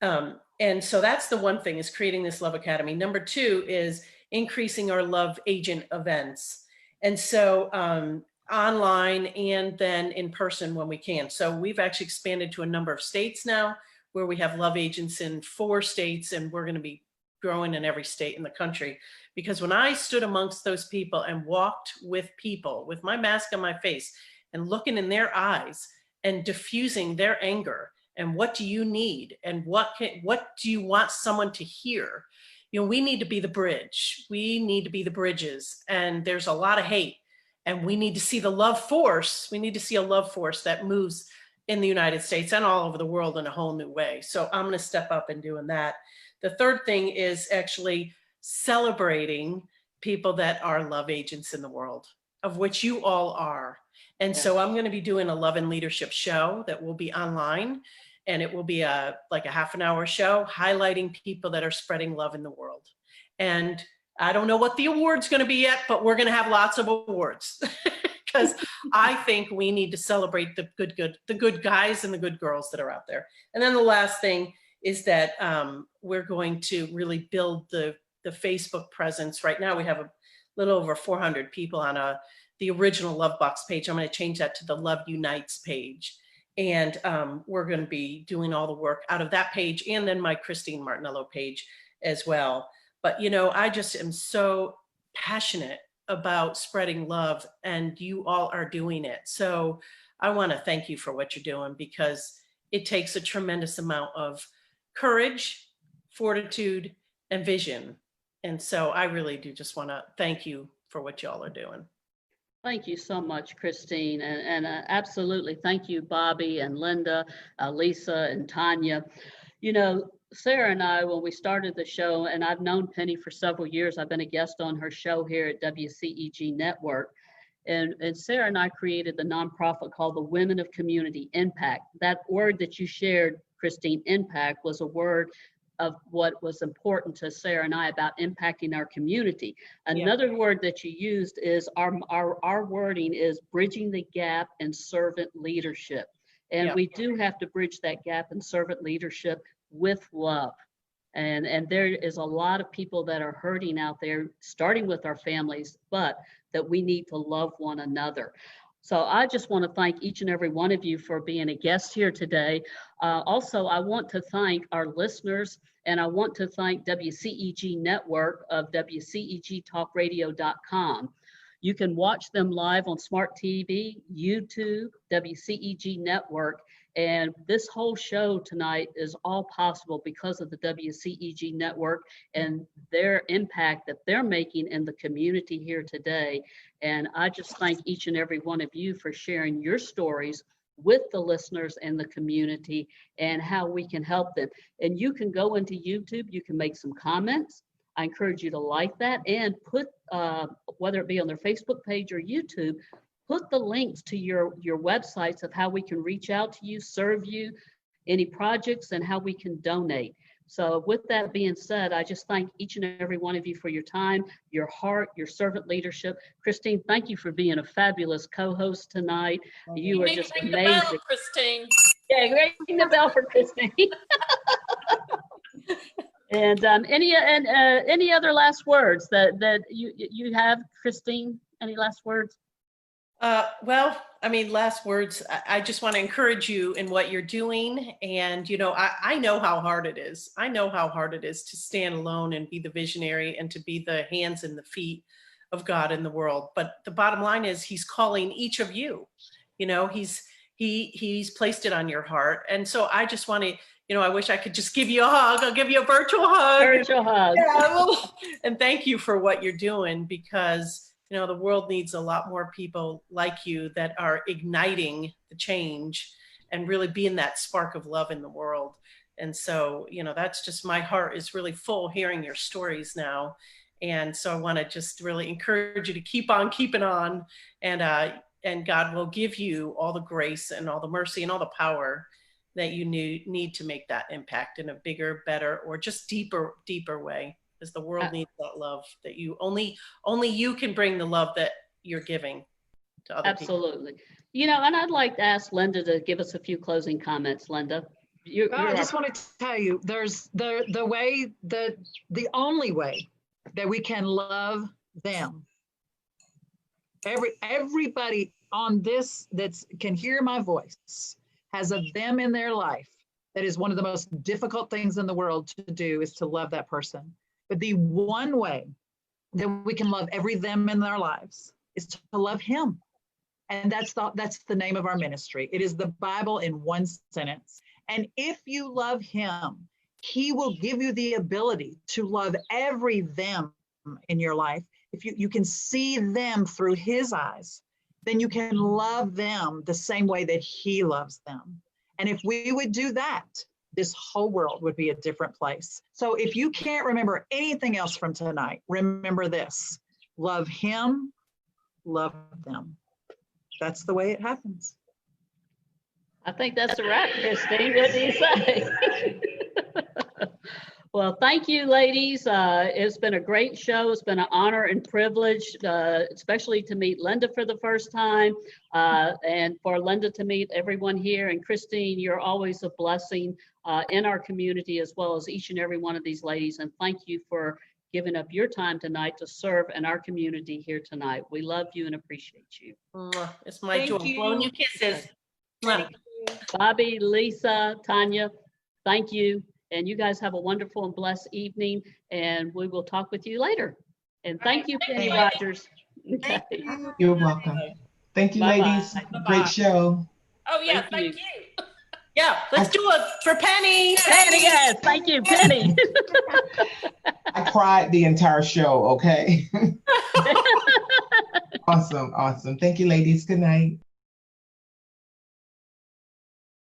B: And so that's the one thing, is creating this Love Academy. Number 2 is increasing our love agent events. And so online and then in person when we can. So we've actually expanded to a number of states now, where we have love agents in 4 states, and we're going to be growing in every state in the country. Because when I stood amongst those people and walked with people with my mask on my face and looking in their eyes and diffusing their anger, and what do you need, and what do you want someone to hear? We need to be the bridge. We need to be the bridges. And there's a lot of hate, and we need to see the love force. We need to see a love force that moves in the United States and all over the world in a whole new way. So I'm going to step up and doing that. The third thing is actually celebrating people that are love agents in the world, of which you all are. And so I'm going to be doing a love and leadership show that will be online, and it will be like a half-an-hour show highlighting people that are spreading love in the world. And I don't know what the award's going to be yet, but we're going to have lots of awards because I think we need to celebrate the good guys and the good girls that are out there. And then the last thing is that we're going to really build the Facebook presence. Right now we have a little over 400 people on the original Love Box page. I'm going to change that to the Love Unites page. And we're going to be doing all the work out of that page and then my Christine Martinello page as well. But, you know, I just am so passionate about spreading love, and you all are doing it. So I want to thank you for what you're doing, because it takes a tremendous amount of courage, fortitude, and vision. And so I really do just want to thank you for what y'all are doing.
A: Thank you so much, Christine, and absolutely thank you, Bobbie and Linda, Lisa and Tonya. You know, Sarah and I, when we started the show, and I've known Penny for several years, I've been a guest on her show here at WCEG Network, and Sarah and I created the nonprofit called the Women of Community Impact. That word that you shared, Christine, impact, was a word of what was important to Sarah and I about impacting our community. Another word that you used is our wording is bridging the gap in servant leadership. And we do have to bridge that gap in servant leadership with love. And there is a lot of people that are hurting out there, starting with our families, but that we need to love one another. So I just want to thank each and every one of you for being a guest here today. Also, I want to thank our listeners, and I want to thank WCEG Network of WCEGTalkRadio.com. You can watch them live on Smart TV, YouTube, WCEG Network, and this whole show tonight is all possible because of the WCEG Network and their impact that they're making in the community here today. And I just thank each and every one of you for sharing your stories with the listeners and the community and how we can help them. And you can go into YouTube, you can make some comments. I encourage you to like that and put, whether it be on their Facebook page or YouTube, put the links to your websites of how we can reach out to you, serve you, any projects, and how we can donate. So with that being said, I just thank each and every one of you for your time, your heart, your servant leadership. Christine, thank you for being a fabulous co-host tonight. You are just
F: ring
A: amazing.
F: the bell, Christine.
A: Yeah, ring the bell for Christine. And any other last words that you have, Christine? Any last words?
B: Well, I mean, last words, I just want to encourage you in what you're doing. And, you know, I know how hard it is. I know how hard it is to stand alone and be the visionary and to be the hands and the feet of God in the world. But the bottom line is he's calling each of you, you know, he's placed it on your heart. And so I just want to, you know, I wish I could just give you a hug. I'll give you a virtual hug.
A: Virtual hug.
B: Yeah, and thank you for what you're doing, because you know, the world needs a lot more people like you that are igniting the change and really being that spark of love in the world. And so, you know, that's just, my heart is really full hearing your stories now. And so I want to just really encourage you to keep on keeping on, and God will give you all the grace and all the mercy and all the power that you need to make that impact in a bigger, better, or just deeper way. Because the world needs that love that you only you can bring, the love that you're giving to other people.
A: Absolutely. You know, and I'd like to ask Linda to give us a few closing comments. Linda,
D: I just want to tell you, there's the only way that we can love them. Everybody on this that can hear my voice has a them in their life. That is one of the most difficult things in the world to do, is to love that person. But the one way that we can love every them in our lives is to love him. And that's the name of our ministry. It is the Bible in one sentence. And if you love him, he will give you the ability to love every them in your life. If you can see them through his eyes, then you can love them the same way that he loves them. And if we would do that, this whole world would be a different place. So if you can't remember anything else from tonight, remember this: love him, love them. That's the way it happens.
A: I think that's a wrap, Christine. What do you say? Well, thank you, ladies. It's been a great show. It's been an honor and privilege, especially to meet Linda for the first time, and for Linda to meet everyone here. And Christine, you're always a blessing in our community, as well as each and every one of these ladies. And thank you for giving up your time tonight to serve in our community here tonight. We love you and appreciate you.
B: It's my joy. Blowing you kisses.
E: Thank you.
A: Bobbie, Lisa, Tonya, thank you. And you guys have a wonderful and blessed evening, and we will talk with you later. And thank you, Penny Rogers.
E: Thank
A: Okay.
E: you.
G: You're welcome. Thank you,
A: Bye-bye.
G: ladies.
F: Bye-bye.
G: Great show.
F: Oh, yeah,
A: Thank
F: thank you.
B: Yeah, let's do it for Penny.
A: Penny, yes, thank you, Penny.
G: I cried the entire show, okay? Awesome, awesome. Thank you, ladies. Good night.